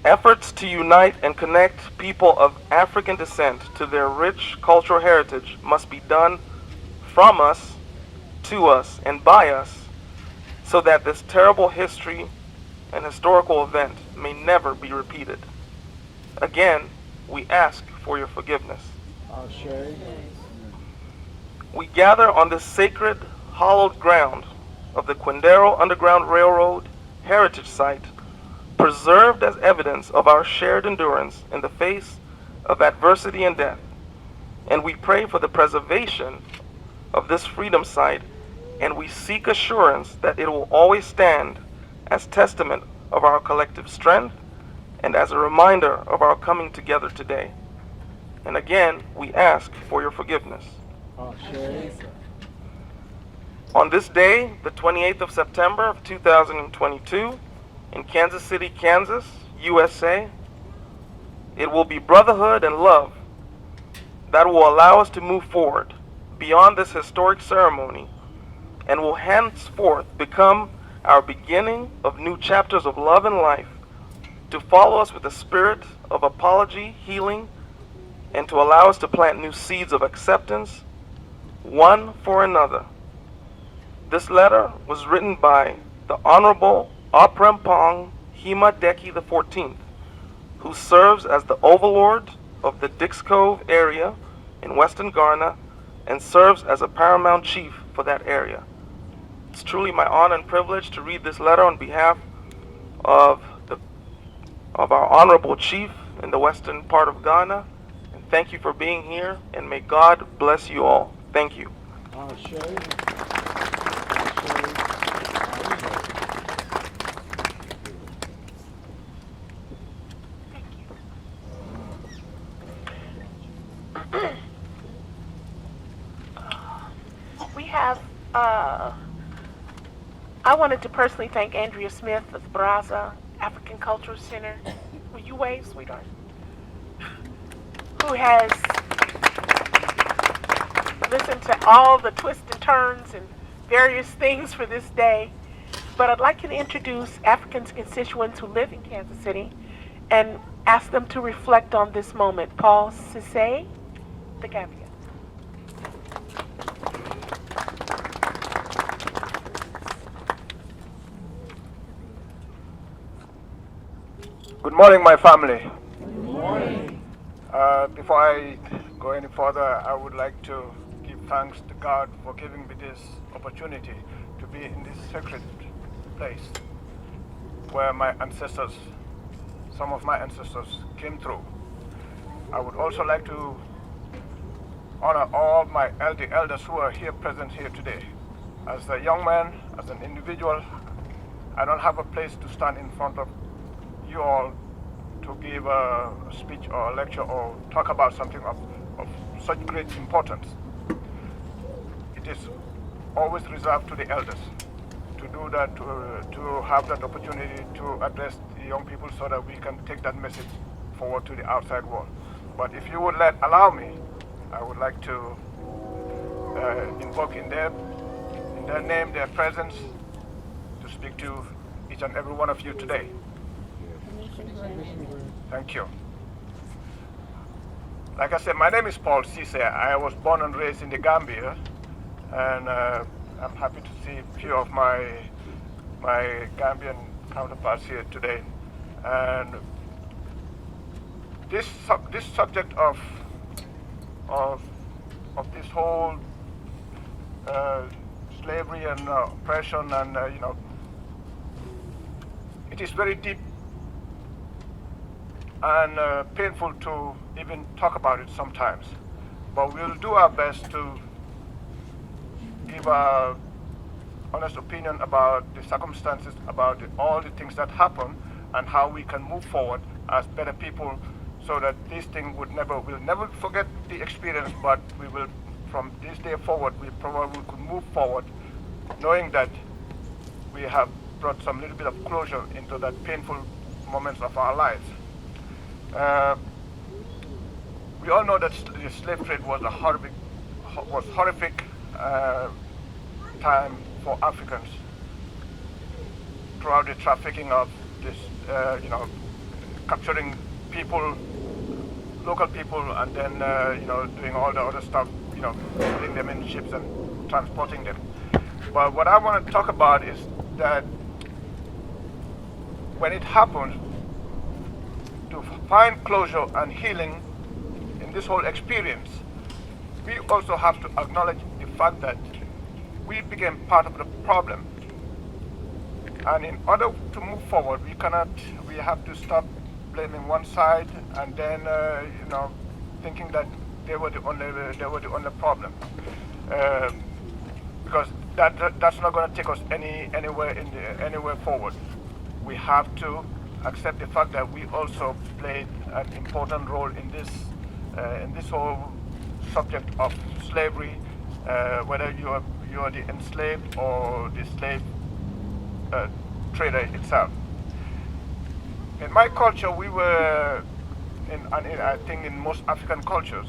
Efforts to unite and connect people of African descent to their rich cultural heritage must be done from us, to us, and by us, so that this terrible history and historical event may never be repeated. Again, we ask for your forgiveness. We gather on this sacred, hallowed ground of the Quindaro Underground Railroad Heritage Site, preserved as evidence of our shared endurance in the face of adversity and death. And we pray for the preservation of this freedom site, and we seek assurance that it will always stand as testament of our collective strength and as a reminder of our coming together today. And again, we ask for your forgiveness. On this day, the 28th of September of 2022, in Kansas City, Kansas, USA, It will be brotherhood and love that will allow us to move forward beyond this historic ceremony and will henceforth become our beginning of new chapters of love and life, to follow us with the spirit of apology, healing, and to allow us to plant new seeds of acceptance one for another. This letter was written by the Honorable Aprempong Hima Deki XIV, who serves as the Overlord of the Dix Cove area in Western Garner and serves as a paramount chief for that area. It's truly my honor and privilege to read this letter on behalf of our Honorable Chief in the western part of Ghana. And thank you for being here, and may God bless you all. Thank you. We have, I wanted to personally thank Andrea Smith of the Baraza African Cultural Center. Will you wave, sweetheart? Who has listened to all the twists and turns and various things for this day. But I'd like you to introduce African constituents who live in Kansas City and ask them to reflect on this moment. Paul Cisse, the Gambia. Good morning, my family. Good morning. Before I go any further, I would like to give thanks to God for giving me this opportunity to be in this sacred place where my ancestors, some of my ancestors came through. I would also like to honor all my elders who are here present here today. As a young man, as an individual, I don't have a place to stand in front of you all to give a speech or a lecture or talk about something of such great importance. It is always reserved to the elders to do that, to have that opportunity to address the young people so that we can take that message forward to the outside world. But if you would allow me, I would like to invoke in their name, their presence, to speak to each and every one of you today. Thank you. Like I said, my name is Paul Cisse. I was born and raised in the Gambia, and I'm happy to see a few of my Gambian counterparts here today. And this subject of this whole slavery and oppression, and it is very deep and painful to even talk about it sometimes. But we'll do our best to give our honest opinion about the circumstances, about all the things that happen, and how we can move forward as better people, so that this thing we'll never forget the experience, but we will, from this day forward, we probably could move forward knowing that we have brought some little bit of closure into that painful moments of our lives. We all know that the slave trade was horrific time for Africans throughout the trafficking of this, capturing people, local people, and then doing all the other stuff, putting them in ships and transporting them. But what I want to talk about is that when it happened, to find closure and healing in this whole experience, we also have to acknowledge the fact that we became part of the problem. And in order to move forward, we have to stop blaming one side and then, thinking that they were the only problem. Because that's not going to take us anywhere forward. We have to accept the fact that we also played an important role in this whole subject of slavery, whether you are the enslaved or the slave trader itself. In my culture, we were I think in most African cultures,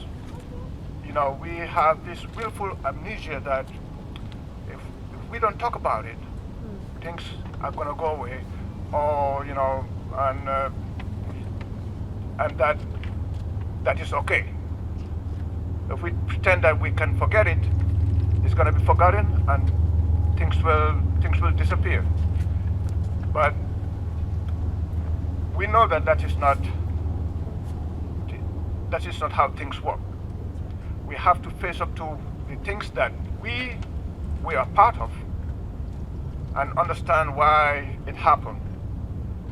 you know, we have this willful amnesia that if we don't talk about it, things are going to go away, or you know, and that is okay. If we pretend that we can forget it, it's going to be forgotten, and things will disappear. But we know that that is not how things work. We have to face up to the things that we are part of and understand why it happened.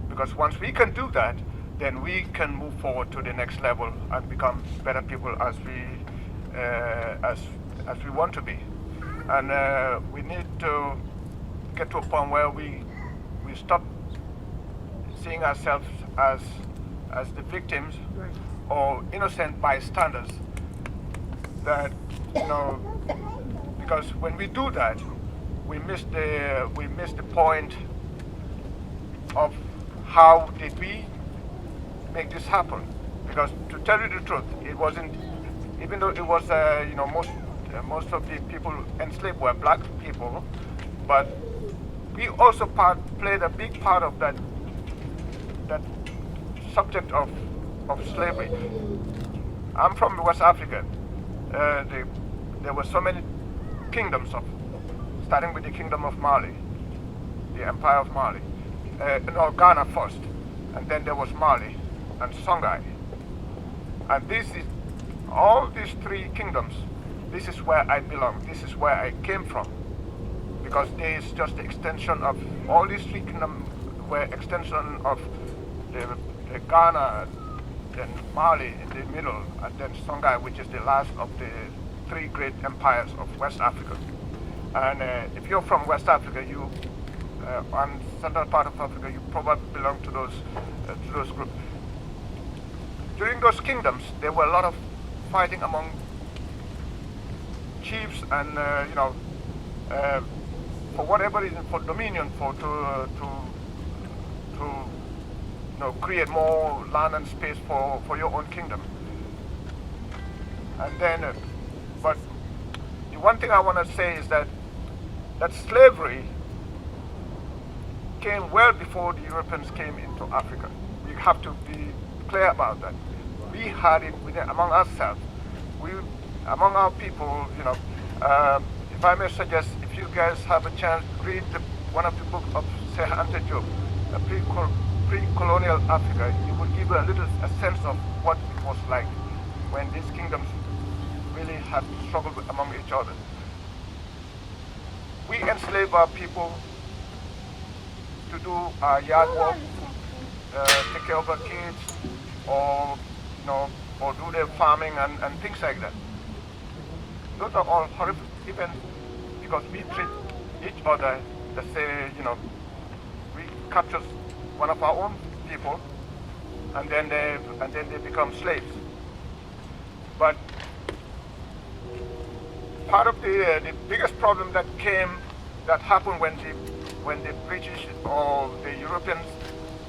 Because once we can do that, then we can move forward to the next level and become better people as we want to be. And we need to get to a point where we stop seeing ourselves as the victims or innocent bystanders. That, you know, because when we do that, we miss the point of how did we make this happen. Because to tell you the truth, it wasn't, even though it was you know, most of the people enslaved were black people, but we also played a big part of that subject of slavery. I'm from West Africa. There were so many kingdoms starting with the Kingdom of Mali, the Empire of Mali. No, Garner first, and then there was Mali and Songhai. And all these three kingdoms, this is where I belong, this is where I came from. Because there is just the extension of, all these three kingdoms were extension of the Ghana, then Mali in the middle, and then Songhai, which is the last of the three great empires of West Africa. And if you're from West Africa, you on central part of Africa, you probably belong to those groups. During those kingdoms, there were a lot of fighting among chiefs, and you know, for whatever reason, for dominion, to you know, create more land and space for your own kingdom. And then, but the one thing I want to say is that slavery came well before the Europeans came into Africa. We have to be clear about that. We had it among ourselves. Among our people, you know, if I may suggest, if you guys have a chance, read one of the books of Sir Ante Diop, pre-colonial Africa. It will give you a sense of what it was like when these kingdoms really had struggled among each other. We enslave our people to do our yard work, take care of our kids, or you know, or do their farming and things like that. Those are all horrific events because we treat each other, let's say, you know, we capture one of our own people, and then they become slaves. But part of the biggest problem that happened when the British or the Europeans,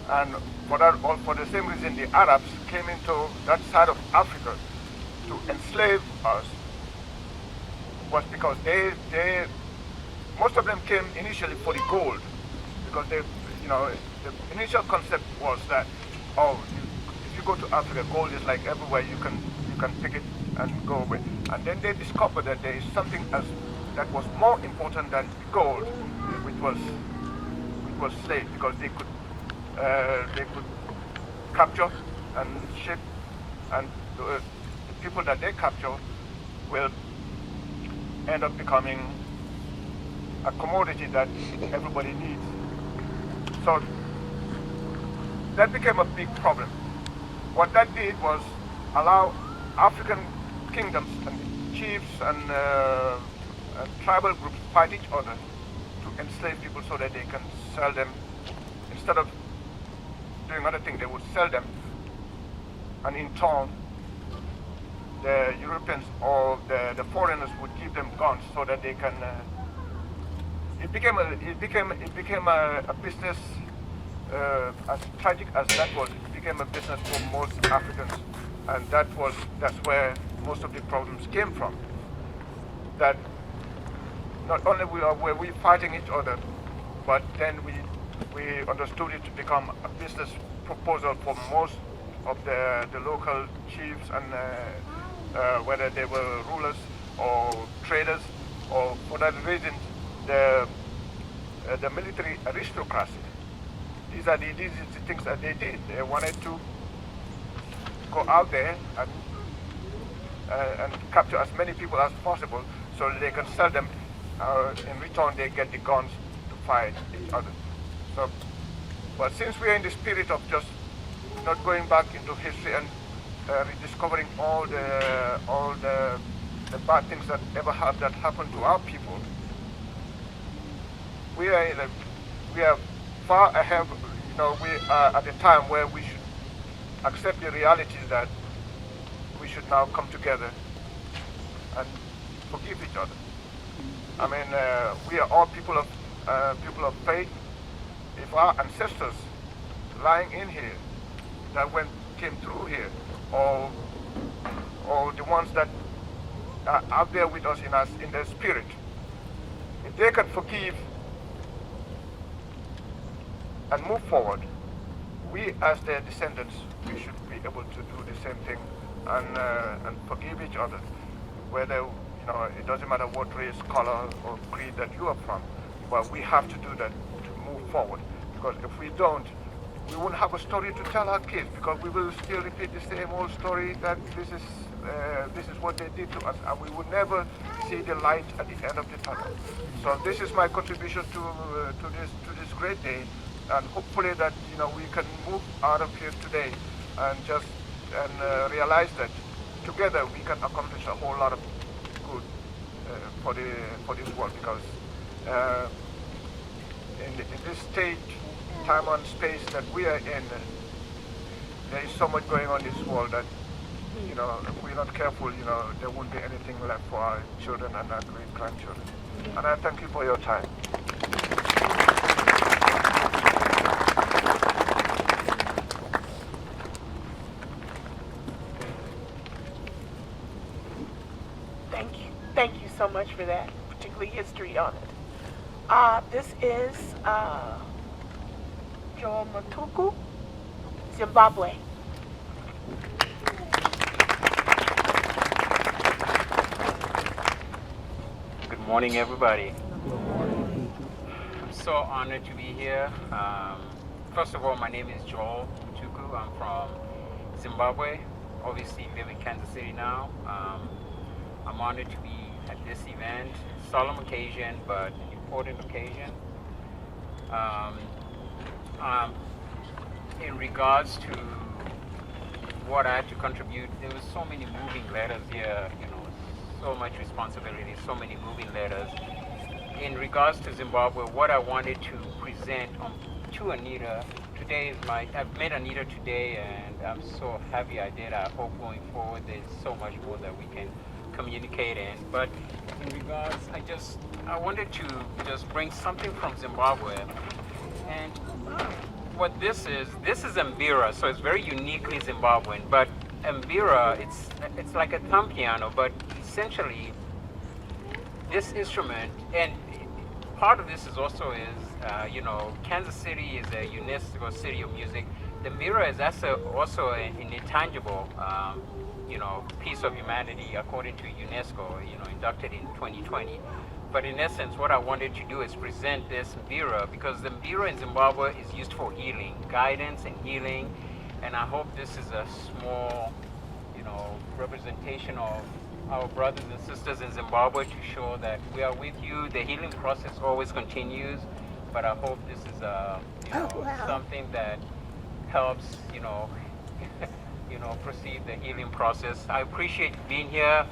and for the same reason the Arabs came into that side of Africa to enslave us, was because most of them came initially for the gold, because the initial concept was that, if you go to Africa, gold is like everywhere, you can pick it and go away. And then they discovered that there is something else that was more important than gold, which was slaves, because they could capture and ship, and the people that they capture will end up becoming a commodity that everybody needs. So that became a big problem. What that did was allow African kingdoms and chiefs and tribal groups fight each other to enslave people so that they can sell them. Instead of doing other things, they would sell them, and in turn the Europeans or the foreigners would give them guns so that they can. It became a business as tragic as that was, it became a business for most Africans, and that's where most of the problems came from. That not only were we fighting each other, but then we understood it to become a business proposal for most of the local chiefs, and whether they were rulers or traders, or for that reason the military aristocracy. These are the things that they did. They wanted to go out there and capture as many people as possible so that they can sell them. In return, they get the guns to fight each other. So, but since we are in the spirit of just not going back into history and rediscovering all the bad things that that happened to our people, we are far ahead. You know, we are at a time where we should accept the reality that we should now come together and forgive each other. I mean, we are all people of faith. If our ancestors lying in here that came through here, or the ones that are out there with us in their spirit, if they can forgive and move forward, we as their descendants, we should be able to do the same thing and forgive each other. Whether, you know, it doesn't matter what race, color, or creed that you are from, but we have to do that to move forward. Because if we don't, we won't have a story to tell our kids, because we will still repeat the same old story that this is what they did to us, and we will never see the light at the end of the tunnel. So this is my contribution to this great day, and hopefully that, you know, we can move out of here today and realize that together we can accomplish a whole lot of good for this world. Because in this state, time and space that we are in, there is so much going on in this world that, you know, if we're not careful, you know, there won't be anything left for our children and our great grandchildren. And I thank you for your time. Thank you so much for that, particularly history on it. This is Joel Matuku, Zimbabwe. Good morning, everybody. I'm so honored to be here. First of all, my name is Joel Matuku. I'm from Zimbabwe, obviously live in Kansas City now. I'm honored to be at this event, solemn occasion, but an important occasion. In regards to what I had to contribute, there were so many moving letters here, you know, so much responsibility, so many moving letters. In regards to Zimbabwe, what I wanted to present to Anita, I've met Anita today, and I'm so happy I did. I hope going forward there's so much more that we can communicate in. But in regards, I wanted to just bring something from Zimbabwe. And what this is mbira, so it's very uniquely Zimbabwean. But mbira, it's like a thumb piano, but essentially this instrument, and part of this is also you know, Kansas City is a UNESCO city of music. The mbira is also an intangible you know, piece of humanity according to UNESCO, you know, inducted in 2020. But in essence, what I wanted to do is present this mbira, because the mbira in Zimbabwe is used for healing, guidance and healing. And I hope this is a small, you know, representation of our brothers and sisters in Zimbabwe to show that we are with you. The healing process always continues, but I hope this is you know, something that helps, you know, you know, proceed the healing process. I appreciate being here.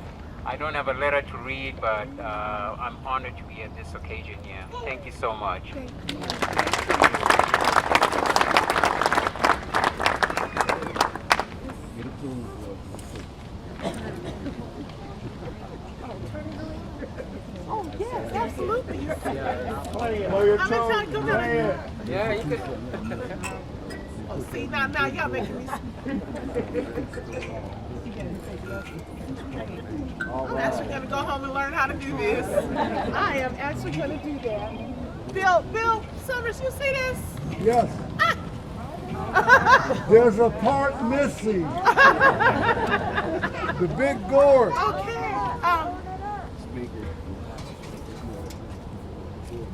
I don't have a letter to read, but I'm honored to be at this occasion here. Thank you so much. Oh, yes, absolutely. You're Blow your toes. Play it. Yeah, you could. Oh, see, now y'all making me. I'm actually going to go home and learn how to do this. I am actually going to do that. Bill Summers, you see this? Yes. There's a part missing. The big gourd. Okay.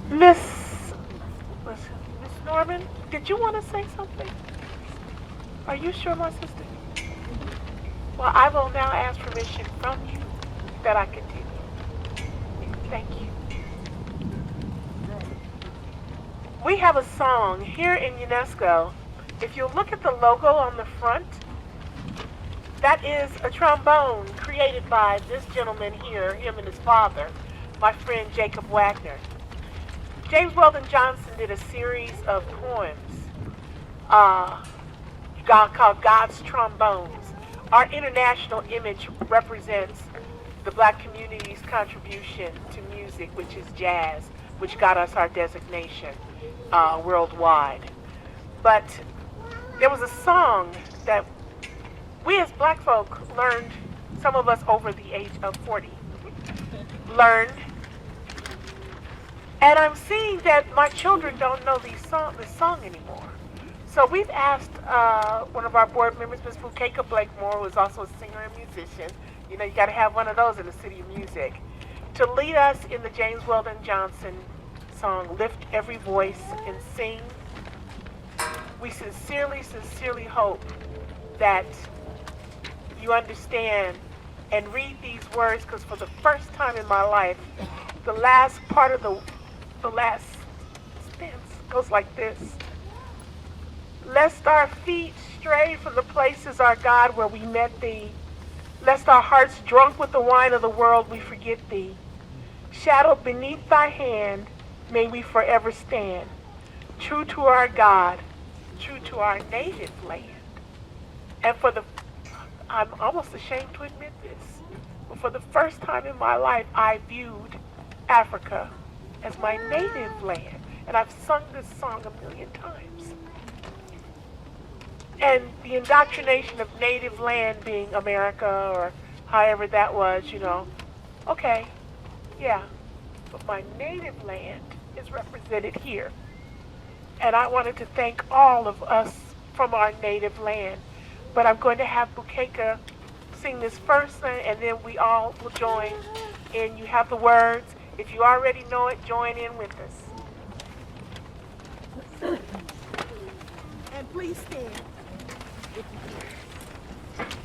Miss Norman, did you want to say something? Are you sure, my sister? Well, I will now ask permission from you that I continue. Thank you. We have a song here in UNESCO. If you look at the logo on the front, that is a trombone created by this gentleman here, him and his father, my friend Jacob Wagner. James Weldon Johnson did a series of poems called God's Trombones. Our international image represents the black community's contribution to music, which is jazz, which got us our designation worldwide. But there was a song that we as black folk learned, some of us over the age of 40, learned. And I'm seeing that my children don't know this song anymore. So we've asked one of our board members, Ms. Bukeka Blakemore, who is also a singer and musician, you know, you got to have one of those in the City of Music, to lead us in the James Weldon Johnson song, Lift Every Voice and Sing. We sincerely, sincerely hope that you understand and read these words, because for the first time in my life, the last part of the last stanza goes like this. Lest our feet stray from the places, our God, where we met thee. Lest our hearts drunk with the wine of the world, we forget thee. Shadowed beneath thy hand, may we forever stand. True to our God, true to our native land. And I'm almost ashamed to admit this, but for the first time in my life, I viewed Africa as my native land. And I've sung this song a million times. And the indoctrination of native land being America, or however that was, you know, okay, yeah, but my native land is represented here. And I wanted to thank all of us from our native land. But I'm going to have Bukeka sing this first thing, and then we all will join. And you have the words. If you already know it, join in with us. And please stand.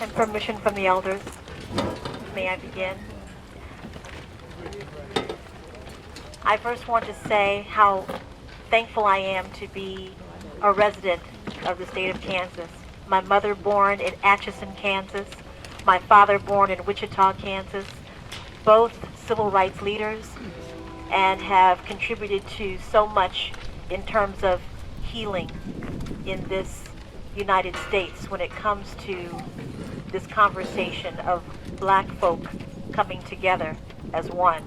And permission from the elders. May I begin? I first want to say how thankful I am to be a resident of the state of Kansas. My mother born in Atchison, Kansas. My father born in Wichita, Kansas. Both civil rights leaders, and have contributed to so much in terms of healing in this United States when it comes to this conversation of black folk coming together as one.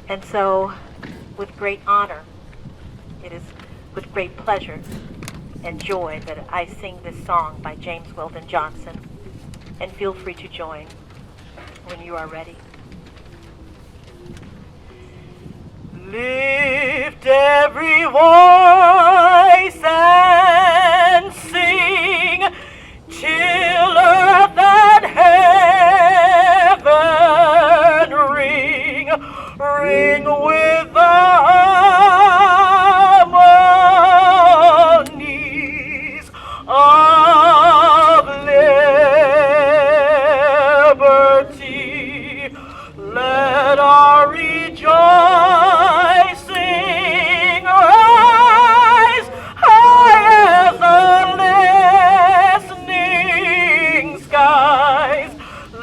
And so, with great honor, it is with great pleasure and joy that I sing this song by James Weldon Johnson. And feel free to join when you are ready. Lift every voice and sing till earth and heaven ring with the harmonies of liberty. Let our rejoicing rise high as the listening skies.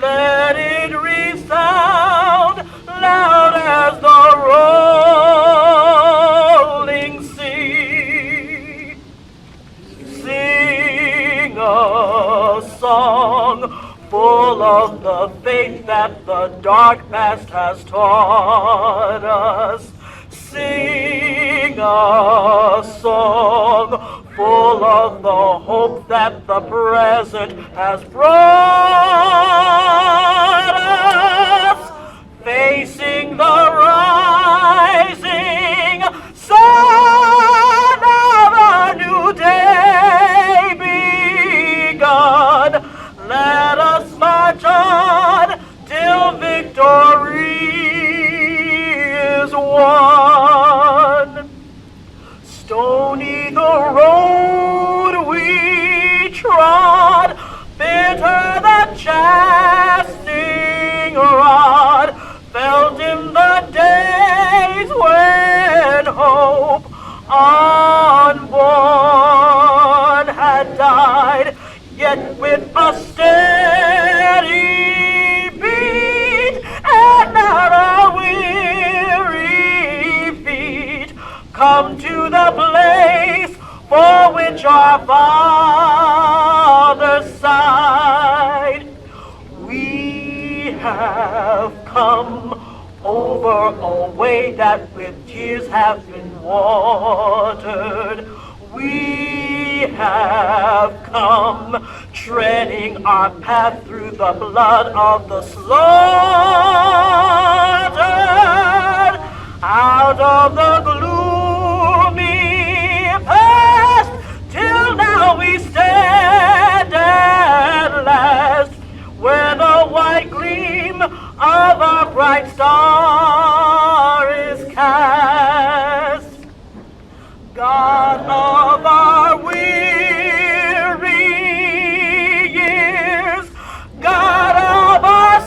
Let it resound loud as the rolling sea. Sing a song full of the faith that the dark past has taught us. sing a song full of the hope that the present has brought us, facing the rising sun of a new day begun. Let us march on till victory is won. Stony the road we trod, bitter the chastening rod, felt in the days when hope unborn had died, yet with a steady beat and not a weary feet, come to the place for which our fathers sighed. We have come over a way that with tears have been watered. We have come treading our path through the blood of the slaughtered, out of the gloomy past, till now we stand at last, where the white gleam of our bright star is cast. God of our weary years, God of our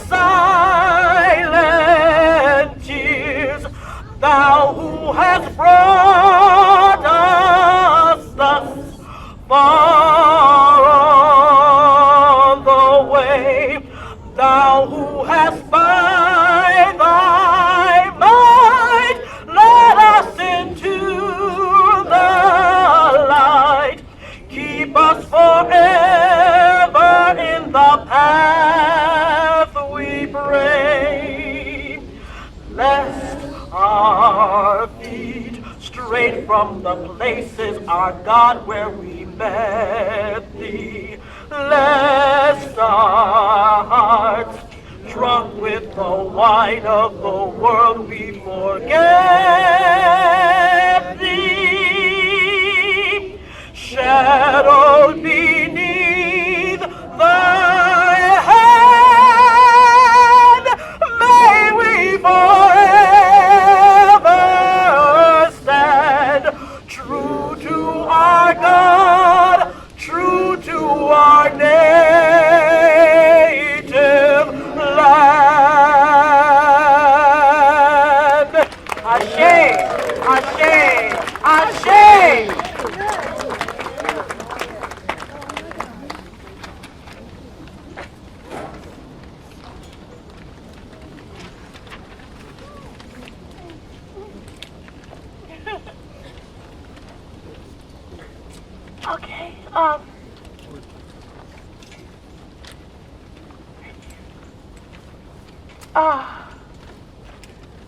silent tears, thou who hast brought us thus far on the way, thou who hast by thy might led us into the light, keep us forever in the path we pray, lest our feet stray from the places, our God, where we met thee, lest our hearts, drunk with the wine of the world, we forget thee, shadowed beneath thy hand, may we forever stand true to our God, true to our native land. Ashe, ashe, ashe. Okay,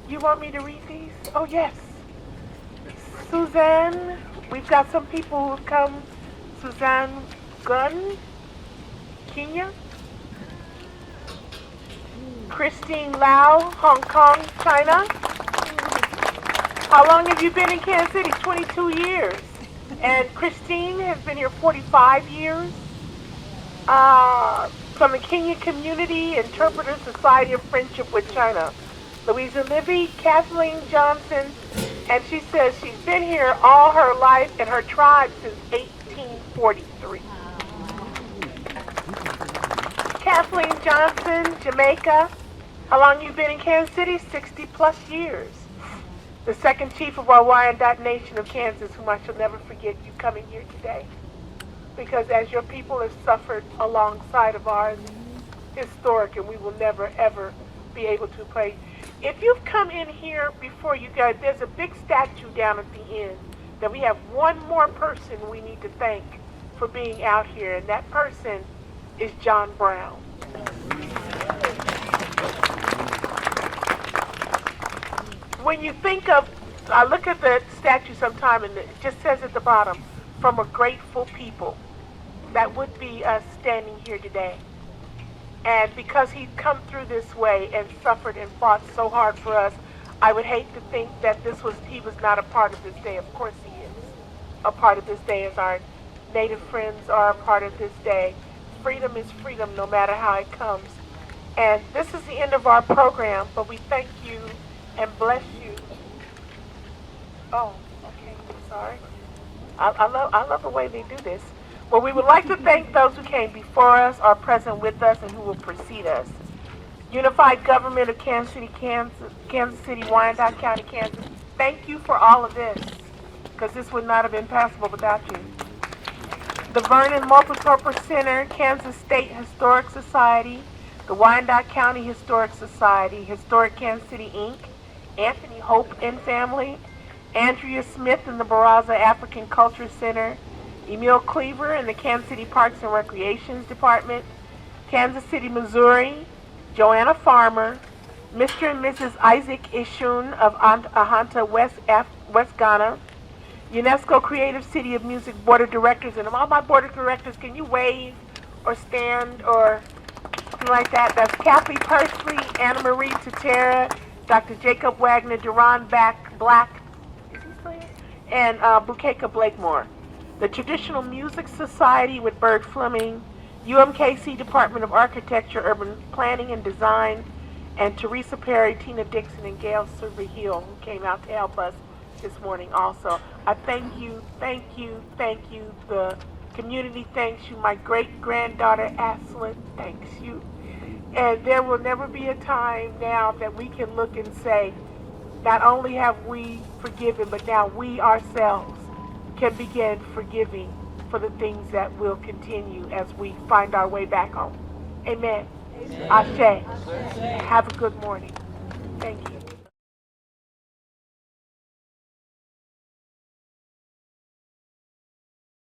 you want me to read these? Oh, yes. Suzanne, we've got some people who've come. Suzanne Gunn, Kenya. Christine Lau, Hong Kong, China. How long have you been in Kansas City? 22 years. And Christine has been here 45 years. From the Kenya Community Interpreter Society of Friendship with China. Louisa Libby, Kathleen Johnson, and she says she's been here all her life and her tribe since 1843. Kathleen Johnson, Jamaica. How long you been in Kansas City? 60 plus years. The second chief of our Wyandotte Nation of Kansas, whom I shall never forget you coming here today. Because as your people have suffered alongside of ours, historic, and we will never ever be able to play. If you've come in here before, you guys, there's a big statue down at the end that we have one more person we need to thank for being out here, and that person is John Brown. When you think of I look at the statue sometime and it just says at the bottom, from a grateful people. That would be us standing here today. And because he'd come through this way and suffered and fought so hard for us, I would hate to think that he was not a part of this day. Of course he is a part of this day, as our Native friends are a part of this day. Freedom is freedom no matter how it comes. And this is the end of our program, but we thank you and bless you. Oh, okay, sorry. I love the way they do this. Well, we would like to thank those who came before us, are present with us, and who will precede us. Unified Government of Kansas City, Wyandotte County, Kansas, thank you for all of this, because this would not have been possible without you. The Vernon Multipurpose Center, Kansas State Historic Society, the Wyandotte County Historic Society, Historic Kansas City, Inc., Anthony Hope and Family, Andrea Smith and the Barraza African Culture Center, Emil Cleaver and the Kansas City Parks and Recreations Department, Kansas City, Missouri, Joanna Farmer, Mr. and Mrs. Isaac Ishun of Ahanta, West Ghana, UNESCO Creative City of Music Board of Directors, and all my Board of Directors, can you wave or stand or something like that? That's Kathy Persley, Anna Marie Tatera, Dr. Jacob Wagner, Duran Black, is he still here? And Bukeka Blakemore. The Traditional Music Society with Bert Fleming, UMKC Department of Architecture, Urban Planning and Design, and Teresa Perry, Tina Dixon, and Gail Silverhill, who came out to help us this morning also. I thank you, thank you, thank you. The community thanks you. My great-granddaughter, Aslan, thanks you. And there will never be a time now that we can look and say, not only have we forgiven, but now we ourselves can begin forgiving for the things that will continue as we find our way back home. Amen. Ashe. Have a good morning. Thank you.